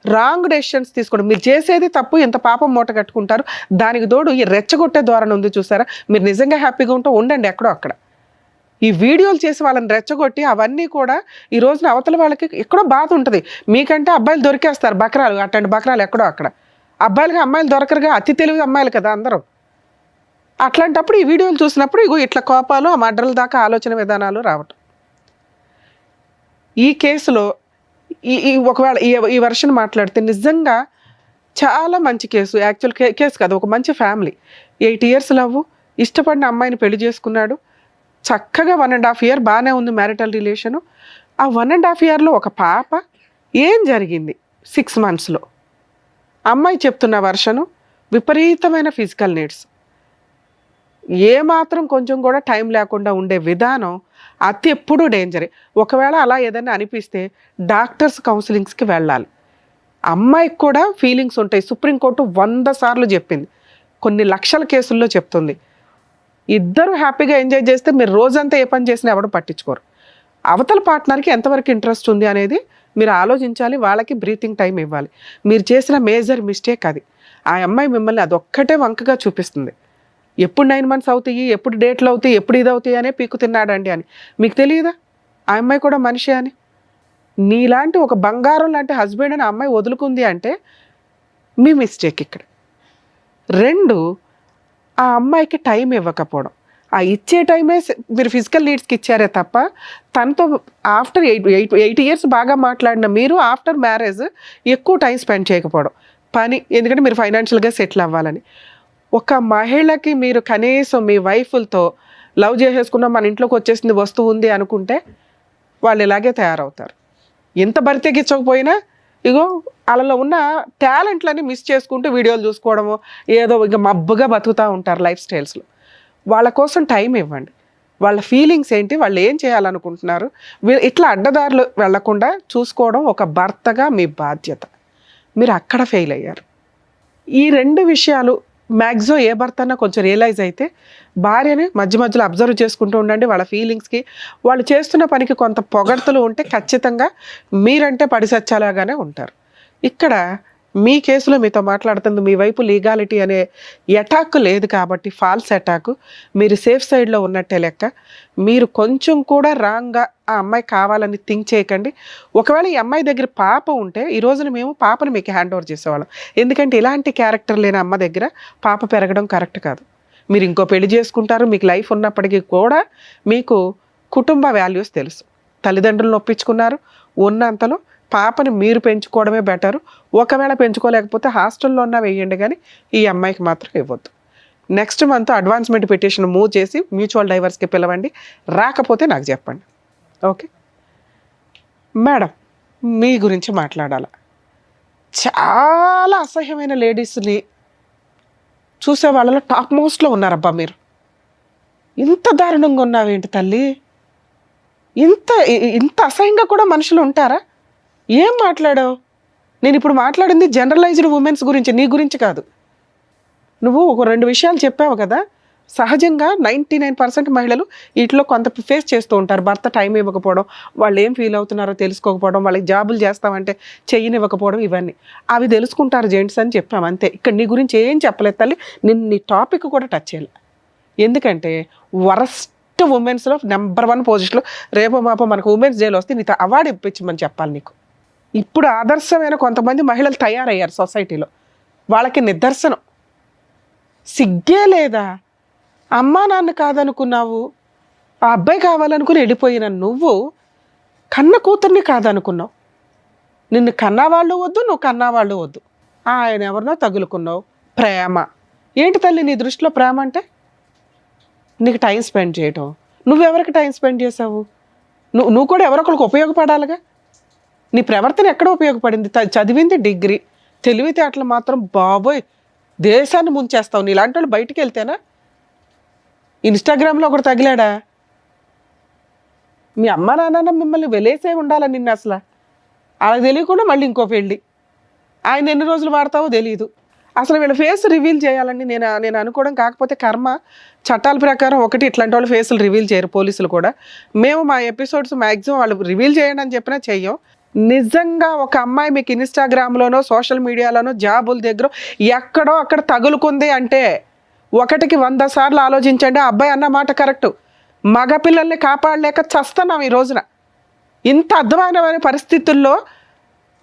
రాంగ్ డెసిషన్స్ తీసుకోవడం. మీరు చేసేది తప్పు, ఇంత పాపం మూట కట్టుకుంటారు. దానికి తోడు ఈ రెచ్చగొట్టే ధోరణి ఉంది చూసారా. మీరు నిజంగా హ్యాపీగా ఉంటూ ఉండండి ఎక్కడో అక్కడ. ఈ వీడియోలు చేసి వాళ్ళని రెచ్చగొట్టి అవన్నీ కూడా ఈ రోజున అవతల వాళ్ళకి ఎక్కడో బాధ ఉంటుంది. మీకంటే అబ్బాయిలు దొరికేస్తారు బకరాలు, అట్లాంటి బకరాలు ఎక్కడో అక్కడ. అబ్బాయిలకి అమ్మాయిలు దొరకరుగా, అతి తెలివి అమ్మాయిలు కదా అందరూ. అట్లాంటప్పుడు ఈ వీడియోలు చూసినప్పుడు ఇట్లా కోపాలు, ఆ మర్డర్ల దాకా ఆలోచన విధానాలు రావటం. ఈ కేసులో ఈ ఒకవేళ ఈ వర్షన్ మాట్లాడితే నిజంగా చాలా మంచి కేసు, యాక్చువల్ కేసు కాదు, ఒక మంచి ఫ్యామిలీ. 8 years లవ్, ఇష్టపడిన అమ్మాయిని పెళ్లి చేసుకున్నాడు. చక్కగా 1.5 year బాగానే ఉంది మ్యారిటల్ రిలేషను. ఆ 1.5 yearలో ఒక పాప. ఏం జరిగింది 6 monthsలో? అమ్మాయి చెప్తున్న వర్షను విపరీతమైన ఫిజికల్ నీడ్స్, ఏమాత్రం కొంచెం కూడా టైం లేకుండా ఉండే విధానం, అతి ఎప్పుడూ డేంజరే. ఒకవేళ అలా ఏదైనా అనిపిస్తే డాక్టర్స్ కౌన్సిలింగ్స్కి వెళ్ళాలి. అమ్మాయికి కూడా ఫీలింగ్స్ ఉంటాయి. సుప్రీంకోర్టు 100 సార్లు చెప్పింది, కొన్ని లక్షల కేసుల్లో చెప్తుంది. ఇద్దరు హ్యాపీగా ఎంజాయ్ చేస్తే మీరు రోజంతా ఏ పని చేసినా ఎవరు పట్టించుకోరు. అవతల పార్ట్నర్కి ఎంతవరకు ఇంట్రెస్ట్ ఉంది అనేది మీరు ఆలోచించాలి. వాళ్ళకి బ్రీతింగ్ టైం ఇవ్వాలి. మీరు చేసిన మేజర్ మిస్టేక్ అది. ఆ అమ్మాయి మిమ్మల్ని అదొక్కటే వంకగా చూపిస్తుంది. ఎప్పుడు 9 months అవుతాయి, ఎప్పుడు డేట్లు అవుతాయి, ఎప్పుడు ఇది అవుతాయి అనే పీకు తిన్నాడండి అని. మీకు తెలియదా ఆ అమ్మాయి కూడా మనిషి అని? నీలాంటి ఒక బంగారం లాంటి హస్బెండ్ అని ఆ అమ్మాయి వదులుకుంది అంటే మీ మిస్టేక్ ఇక్కడ. 2, ఆ అమ్మాయికి టైం ఇవ్వకపోవడం. ఆ ఇచ్చే టైమే మీరు ఫిజికల్ నీడ్స్కి ఇచ్చారే తప్ప తనతో ఆఫ్టర్ 8 years బాగా మాట్లాడిన మీరు ఆఫ్టర్ మ్యారేజ్ ఎక్కువ టైం స్పెండ్ చేయకపోవడం. పని, ఎందుకంటే మీరు ఫైనాన్షియల్గా సెటిల్ అవ్వాలని. ఒక మహిళకి మీరు కనీసం మీ వైఫ్లతో లవ్ చేసేసుకున్న మన ఇంట్లోకి వచ్చేసింది వస్తువు ఉంది అనుకుంటే వాళ్ళు ఇలాగే తయారవుతారు. ఎంత బరితెగించకపోయినా ఇగో వాళ్ళలో ఉన్న టాలెంట్లని మిస్ చేసుకుంటూ వీడియోలు చూసుకోవడము, ఏదో ఇక మబ్బుగా బతుకుతూ ఉంటారు లైఫ్ స్టైల్స్లో. వాళ్ళ కోసం టైం ఇవ్వండి. వాళ్ళ ఫీలింగ్స్ ఏంటి, వాళ్ళు ఏం చేయాలనుకుంటున్నారు, ఇట్లా అడ్డదారులు వెళ్లకుండా చూసుకోవడం ఒక భర్తగా మీ బాధ్యత. మీరు అక్కడ ఫెయిల్ అయ్యారు. ఈ 2 విషయాలు మ్యాక్సిమం ఏ భర్త అన్నా కొంచెం రియలైజ్ అయితే, భార్యని మధ్య మధ్యలో అబ్జర్వ్ చేసుకుంటూ ఉండండి. వాళ్ళ ఫీలింగ్స్కి, వాళ్ళు చేస్తున్న పనికి కొంత పొగడ్తలు ఉంటే ఖచ్చితంగా మీరంటే పడిసచ్చాలాగానే ఉంటారు. ఇక్కడ మీ కేసులో మీతో మాట్లాడుతుంది మీ వైపు లీగాలిటీ అనే అటాక్ లేదు కాబట్టి, ఫాల్స్ అటాక్, మీరు సేఫ్ సైడ్లో ఉన్నట్టే లెక్క. మీరు కొంచెం కూడా రాంగ్గా ఆ అమ్మాయి కావాలని థింక్ చేయకండి. ఒకవేళ ఈ అమ్మాయి దగ్గర పాప ఉంటే ఈ రోజున మేము పాపను మీకు హ్యాండ్ ఓవర్ చేసేవాళ్ళం. ఎందుకంటే ఇలాంటి క్యారెక్టర్ లేని అమ్మ దగ్గర పాప పెరగడం కరెక్ట్ కాదు. మీరు ఇంకో పెళ్లి చేసుకుంటారు, మీకు లైఫ్ ఉన్నప్పటికీ కూడా మీకు కుటుంబ వాల్యూస్ తెలుసు. తల్లిదండ్రులను ఒప్పించుకున్నారు, ఉన్నంతలో పాపని మీరు పెంచుకోవడమే బెటరు. ఒకవేళ పెంచుకోలేకపోతే హాస్టల్లో ఉన్నా వేయండి, కానీ ఈ అమ్మాయికి మాత్రం ఇవ్వద్దు. Next month advancement petition move చేసి మ్యూచువల్ డైవర్స్కి పిలవండి. రాకపోతే నాకు చెప్పండి. ఓకే మేడం, మీ గురించి మాట్లాడాల. చాలా అసహ్యమైన లేడీస్ని చూసే వాళ్ళలో టాప్ మోస్ట్లో ఉన్నారబ్బా మీరు. ఇంత దారుణంగా ఉన్నావేంటి తల్లి? ఇంత అసహ్యంగా కూడా మనుషులు ఉంటారా? ఏం మాట్లాడావు? నేను ఇప్పుడు మాట్లాడింది జనరలైజ్డ్ ఉమెన్స్ గురించి, నీ గురించి కాదు. నువ్వు ఒక 2 విషయాలు చెప్పావు కదా. సహజంగా 99% మహిళలు వీటిలో కొంత ఫేస్ చేస్తూ ఉంటారు. భర్త టైం ఇవ్వకపోవడం, వాళ్ళు ఏం ఫీల్ అవుతున్నారో తెలుసుకోకపోవడం, వాళ్ళకి జాబులు చేస్తామంటే చెయ్యనివ్వకపోవడం, ఇవన్నీ అవి తెలుసుకుంటారు జెంట్స్ అని చెప్పాము అంతే. ఇక్కడ నీ గురించి ఏం చెప్పలేదు తల్లి. నీ టాపిక్ కూడా టచ్ చేయాలి. ఎందుకంటే వరస్ట్ ఉమెన్స్లో నెంబర్ 1 పొజిషన్లో రేపో మాపో మనకు ఉమెన్స్ డేలో వస్తే నీతో అవార్డు ఇప్పించమని చెప్పాలి నీకు. ఇప్పుడు ఆదర్శమైన కొంతమంది మహిళలు తయారయ్యారు సొసైటీలో, వాళ్ళకి నిదర్శనం. సిగ్గే లేదా? అమ్మా నాన్న కాదనుకున్నావు, ఆ అబ్బాయి కావాలనుకుని వెళ్ళిపోయిన నువ్వు కన్న కూతుర్ని కాదనుకున్నావు. నిన్ను కన్నవాళ్ళు వద్దు, నువ్వు కన్నవాళ్ళు వద్దు, ఆయన ఎవరినో తగులుకున్నావు. ప్రేమ ఏంటి తల్లి నీ దృష్టిలో? ప్రేమ అంటే నీకు టైం స్పెండ్ చేయటం. నువ్వెవరికి టైం స్పెండ్ చేసావు? నువ్వు కూడా ఎవరొకరికి ఉపయోగపడాలిగా. నీ ప్రవర్తన ఎక్కడ ఉపయోగపడింది? చదివింది డిగ్రీ, తెలివితేటలు మాత్రం బాబోయ్ దేశాన్ని ముంచేస్తావు. నీ ఇలాంటి వాళ్ళు బయటికి వెళ్తేనా? ఇన్స్టాగ్రామ్లో ఒకటి తగిలాడా? మీ అమ్మ నాన్న మిమ్మల్ని వెలేసే ఉండాలా నిన్ను అసలు. అలా తెలియకుండా మళ్ళీ ఇంకో పెళ్ళి. ఆయన ఎన్ని రోజులు వాడతావో తెలియదు. అసలు వీళ్ళ ఫేస్ రివీల్ చేయాలని నేను అనుకోవడం. కాకపోతే కర్మ చట్టాల ప్రకారం ఒకటి ఇట్లాంటి వాళ్ళు ఫేసులు రివీల్ చేయరు, పోలీసులు కూడా. మేము మా ఎపిసోడ్స్ మ్యాక్సిమం వాళ్ళు రివీల్ చేయండి అని చెప్పినా చెయ్యం. నిజంగా ఒక అమ్మాయి మీకు ఇన్స్టాగ్రామ్లోనో సోషల్ మీడియాలోనో జాబుల దగ్గర ఎక్కడో అక్కడ తగులుకుంది అంటే 1కి 100 సార్లు ఆలోచించండి. ఆ అబ్బాయి అన్న మాట కరెక్టు. మగపిల్లల్ని కాపాడలేక చస్తున్నాం ఈ రోజున. ఇంత అధ్వానమైన పరిస్థితుల్లో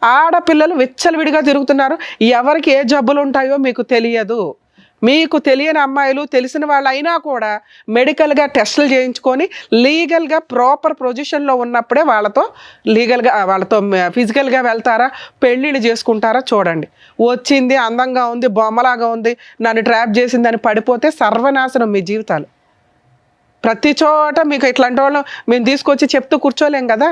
ఆడపిల్లలు విచ్చలవిడిగా తిరుగుతున్నారు. ఎవరికి ఏ జబ్బులు ఉంటాయో మీకు తెలియదు. మీకు తెలియని అమ్మాయిలు తెలిసిన వాళ్ళు అయినా కూడా మెడికల్గా టెస్టులు చేయించుకొని లీగల్గా ప్రాపర్ పొజిషన్లో ఉన్నప్పుడే వాళ్ళతో ఫిజికల్గా వెళ్తారా, పెళ్ళిళ్ళు చేసుకుంటారా చూడండి. వచ్చింది అందంగా ఉంది, బొమ్మలాగా ఉంది, నన్ను ట్రాప్ చేసిందని పడిపోతే సర్వనాశనం మీ జీవితాలు. ప్రతి చోట మీకు ఇట్లాంటి వాళ్ళు మేము తీసుకొచ్చి చెప్తూ కూర్చోలేం కదా.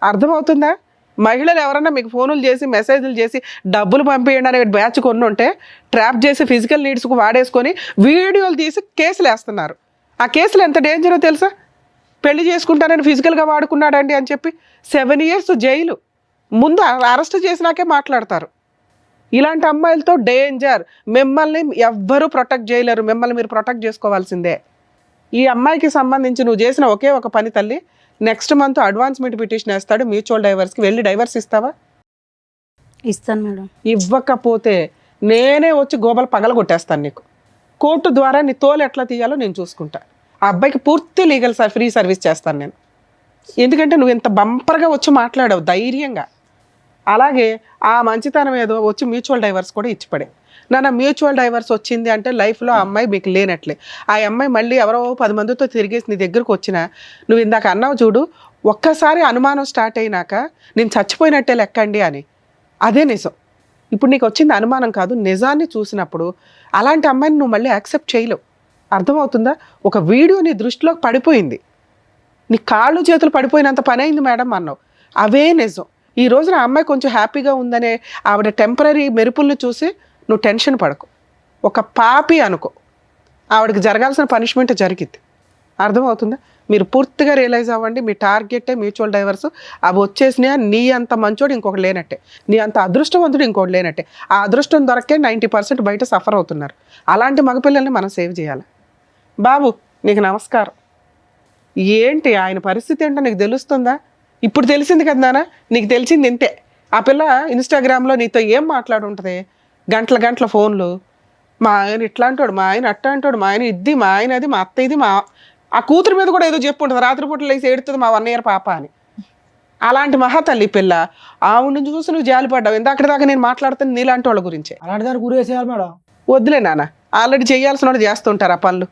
అర్థమవుతుందా? మహిళలు ఎవరన్నా మీకు ఫోన్లు చేసి మెసేజ్లు చేసి డబ్బులు పంపించండి అనే బ్యాచ్ కొన్ని ఉంటే ట్రాప్ చేసి ఫిజికల్ నీడ్స్కు వాడేసుకొని వీడియోలు తీసి కేసులు వేస్తున్నారు. ఆ కేసులు ఎంత డేంజరో తెలుసా? పెళ్లి చేసుకుంటానని ఫిజికల్గా వాడుకున్నాడండి అని చెప్పి 7 years జైలు. ముందు అరెస్ట్ చేసినాకే మాట్లాడతారు. ఇలాంటి అమ్మాయిలతో డేంజర్. మిమ్మల్ని ఎవ్వరూ ప్రొటెక్ట్ చేయలేరు, మిమ్మల్ని మీరు ప్రొటెక్ట్ చేసుకోవాల్సిందే. ఈ అమ్మాయికి సంబంధించి నువ్వు చేసిన ఒకే ఒక పని తల్లి, నెక్స్ట్ మంత్ అడ్వాన్స్మెంట్ పిటిషన్ వేస్తాడు మ్యూచువల్ డైవర్స్కి. వెళ్ళి డైవర్స్ ఇస్తావా? ఇస్తాను మేడం. ఇవ్వకపోతే నేనే వచ్చి గోబలు పగలగొట్టేస్తాను నీకు. కోర్టు ద్వారా నీ తోలు ఎట్లా తీయాలో నేను చూసుకుంటా. ఆ అబ్బాయికి పూర్తి లీగల్ ఫ్రీ సర్వీస్ చేస్తాను నేను. ఎందుకంటే నువ్వు ఇంత బంపర్గా వచ్చి మాట్లాడావు ధైర్యంగా. అలాగే ఆ మంచితనం ఏదో వచ్చి మ్యూచువల్ డైవర్స్ కూడా ఇచ్చిపడే. నాన్న మ్యూచువల్ డైవర్స్ వచ్చింది అంటే లైఫ్లో ఆ అమ్మాయి మీకు లేనట్లే. ఆ అమ్మాయి మళ్ళీ ఎవరో 10 మందితో తిరిగేసి నీ దగ్గరకు వచ్చినా, నువ్వు ఇందాక అన్నావు చూడు, ఒక్కసారి అనుమానం స్టార్ట్ అయినాక నేను చచ్చిపోయినట్టే లెక్కండి అని. అదే నిజం. ఇప్పుడు నీకు వచ్చింది అనుమానం కాదు, నిజాన్ని చూసినప్పుడు అలాంటి అమ్మాయిని నువ్వు మళ్ళీ యాక్సెప్ట్ చేయలేవు. అర్థమవుతుందా? ఒక వీడియో నీ దృష్టిలోకి పడిపోయింది, నీ కాళ్ళు చేతులు పడిపోయినంత పని అయింది మేడం అన్నావు, అవే నిజం. ఈ రోజున ఆ అమ్మాయి కొంచెం హ్యాపీగా ఉందనే ఆవిడ టెంపరీ మెరుపుల్ని చూసి నువ్వు టెన్షన్ పడకు. ఒక పాపి అనుకో, ఆవిడకి జరగాల్సిన పనిష్మెంట్ జరిగింది. అర్థమవుతుందా? మీరు పూర్తిగా రియలైజ్ అవ్వండి. మీ టార్గెటే మ్యూచువల్ డైవర్స్. అవి వచ్చేసినా నీ అంత మంచోడు ఇంకొకటి లేనట్టే, నీ అంత అదృష్టవంతుడు ఇంకొకటి లేనట్టే. ఆ అదృష్టం దొరకే 90% బయట సఫర్ అవుతున్నారు. అలాంటి మగపిల్లల్ని మనం సేవ్ చేయాలి. బాబు నీకు నమస్కారం. ఏంటి ఆయన పరిస్థితి ఏంటో నీకు తెలుస్తుందా? ఇప్పుడు తెలిసింది కదా నాన్న, నీకు తెలిసింది ఇంతే. ఆ పిల్ల ఇన్స్టాగ్రామ్లో నీతో ఏం మాట్లాడుంటుంది? గంటల ఫోన్లు. మా ఆయన ఇట్లా అంటాడు, మా ఆయన అట్లా అంటాడు, మా ఆయన ఇది, మా ఆయన అది, మా అత్త ఇది, మా ఆ కూతురు మీద కూడా ఏదో చెప్పుంటుంది, రాత్రిపూట లేసి ఏడుతుంది మా 1 year పాప అని. అలాంటి మహాతల్లి పిల్ల. ఆవిడ నుంచి చూసి నువ్వు జాలిపడ్డావు. ఇందాక దాకా నేను మాట్లాడుతాను నీలాంటి వాళ్ళ గురించే. అలాంటి దాన్ని గురేసేయాలి మేడం. వద్దులే నాన్న, ఆల్రెడీ చేయాల్సిన వాళ్ళు చేస్తుంటారు ఆ పనులు.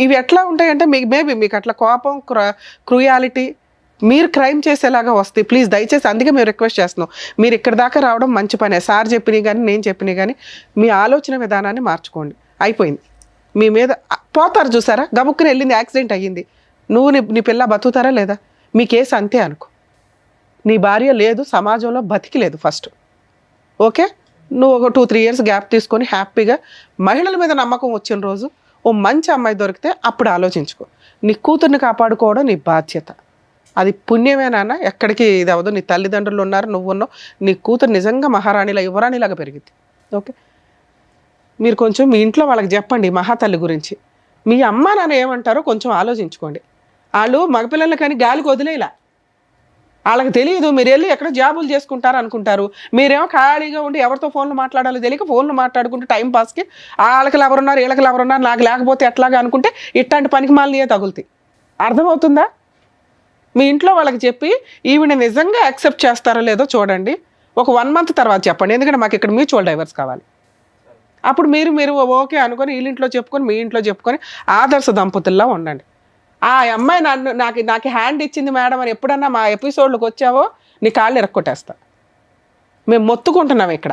ఇవి ఎట్లా ఉంటాయంటే మేబీ మీకు అట్లా కోపం, క్రూయాలిటీ, మీరు క్రైమ్ చేసేలాగా వస్తాయి. ప్లీజ్ దయచేసి అందుకే మేము రిక్వెస్ట్ చేస్తున్నాం, మీరు ఇక్కడ దాకా రావడం మంచి పనే. సార్ చెప్పినవి కానీ నేను చెప్పినవి కానీ మీ ఆలోచన విధానాన్ని మార్చుకోండి. అయిపోయింది. మీ మీద పోతారు చూసారా, గబుక్కుని వెళ్ళింది, యాక్సిడెంట్ అయ్యింది, నువ్వు నీ పిల్ల బతుకుతారా లేదా? మీ కేసు అంతే అనుకో. నీ భార్య లేదు, సమాజంలో బతికి లేదు ఫస్ట్. ఓకే, నువ్వు ఒక 2-3 years గ్యాప్ తీసుకొని హ్యాపీగా మహిళల మీద నమ్మకం వచ్చిన రోజు ఓ మంచి అమ్మాయి దొరికితే అప్పుడు ఆలోచించుకో. నీ కూతుర్ని కాపాడుకోవడం నీ బాధ్యత. అది పుణ్యమే నాన్న, ఎక్కడికి ఇది అవ్వదు. నీ తల్లిదండ్రులు ఉన్నారు, నువ్వు ఉన్నావు, నీ కూతురు నిజంగా మహారాణిలా యువరాణిలాగా పెరిగింది. ఓకే, మీరు కొంచెం మీ ఇంట్లో వాళ్ళకి చెప్పండి మహాతల్లి గురించి. మీ అమ్మ నాన్న ఏమంటారో కొంచెం ఆలోచించుకోండి. వాళ్ళు మగపిల్లలు కానీ గాలికి వదిలేలా, వాళ్ళకి తెలియదు. మీరు వెళ్ళి ఎక్కడ జాబులు చేసుకుంటారు అనుకుంటారు. మీరేమో ఖాళీగా ఉండి ఎవరితో ఫోన్లు మాట్లాడాలో తెలియక ఫోన్లు మాట్లాడుకుంటూ టైం పాస్కి వాళ్ళకి ఎవరున్నారు వీళ్ళకి ఎవరున్నారు నాకు లేకపోతే ఎట్లాగా అనుకుంటే ఇట్లాంటి పనికి మాలినయే తగులుతాయి. అర్థమవుతుందా? మీ ఇంట్లో వాళ్ళకి చెప్పి ఈవిడ నిజంగా యాక్సెప్ట్ చేస్తారో లేదో చూడండి. ఒక 1 month తర్వాత చెప్పండి, ఎందుకంటే మాకు ఇక్కడ మ్యూచువల్ డైవర్స్ కావాలి. అప్పుడు మీరు ఓకే అనుకొని వీళ్ళింట్లో చెప్పుకొని మీ ఇంట్లో చెప్పుకొని ఆదర్శ దంపతుల్లా ఉండండి. ఆ అమ్మాయి నాకు హ్యాండ్ ఇచ్చింది మేడం అని ఎప్పుడన్నా మా ఎపిసోడ్లకు వచ్చావో నీ కాళ్ళు ఎరక్కొట్టేస్తా. మేము మొత్తుకుంటున్నాం ఇక్కడ.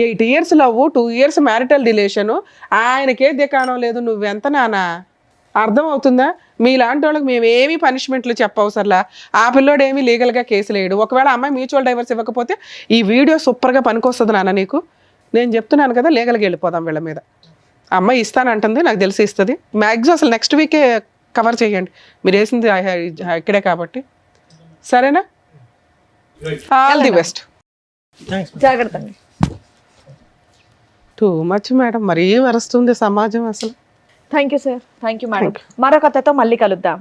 8 years love, 2 years marital relation, ఆయనకే దికాణం లేదు. నువ్వెంత నానా? అర్థమవుతుందా? మీలాంటి వాళ్ళకి మేము ఏమీ పనిష్మెంట్లు చెప్పవసరలా. ఆ పిల్లోడు ఏమీ లీగల్గా కేసులు వేయడు. ఒకవేళ అమ్మాయి మ్యూచువల్ డైవర్స్ ఇవ్వకపోతే ఈ వీడియో సూపర్గా పనికొస్తుంది నాన్న నీకు. నేను చెప్తున్నాను కదా, లీగల్గా వెళ్ళిపోదాం వీళ్ళ మీద. అమ్మాయి ఇస్తానంటుంది, నాకు తెలిసి ఇస్తుంది. మ్యాక్సిమం అసలు నెక్స్ట్ వీకే కవర్ చేయండి. మీరు వేసింది ఇక్కడే కాబట్టి. సరేనా? All the best. జాగ్రత్త. టూ మచ్ మేడం, మరీ వరుస్తుంది సమాజం అసలు. Thank you sir. Thank you madam. మరో కథతో మళ్ళీ కలుద్దాం.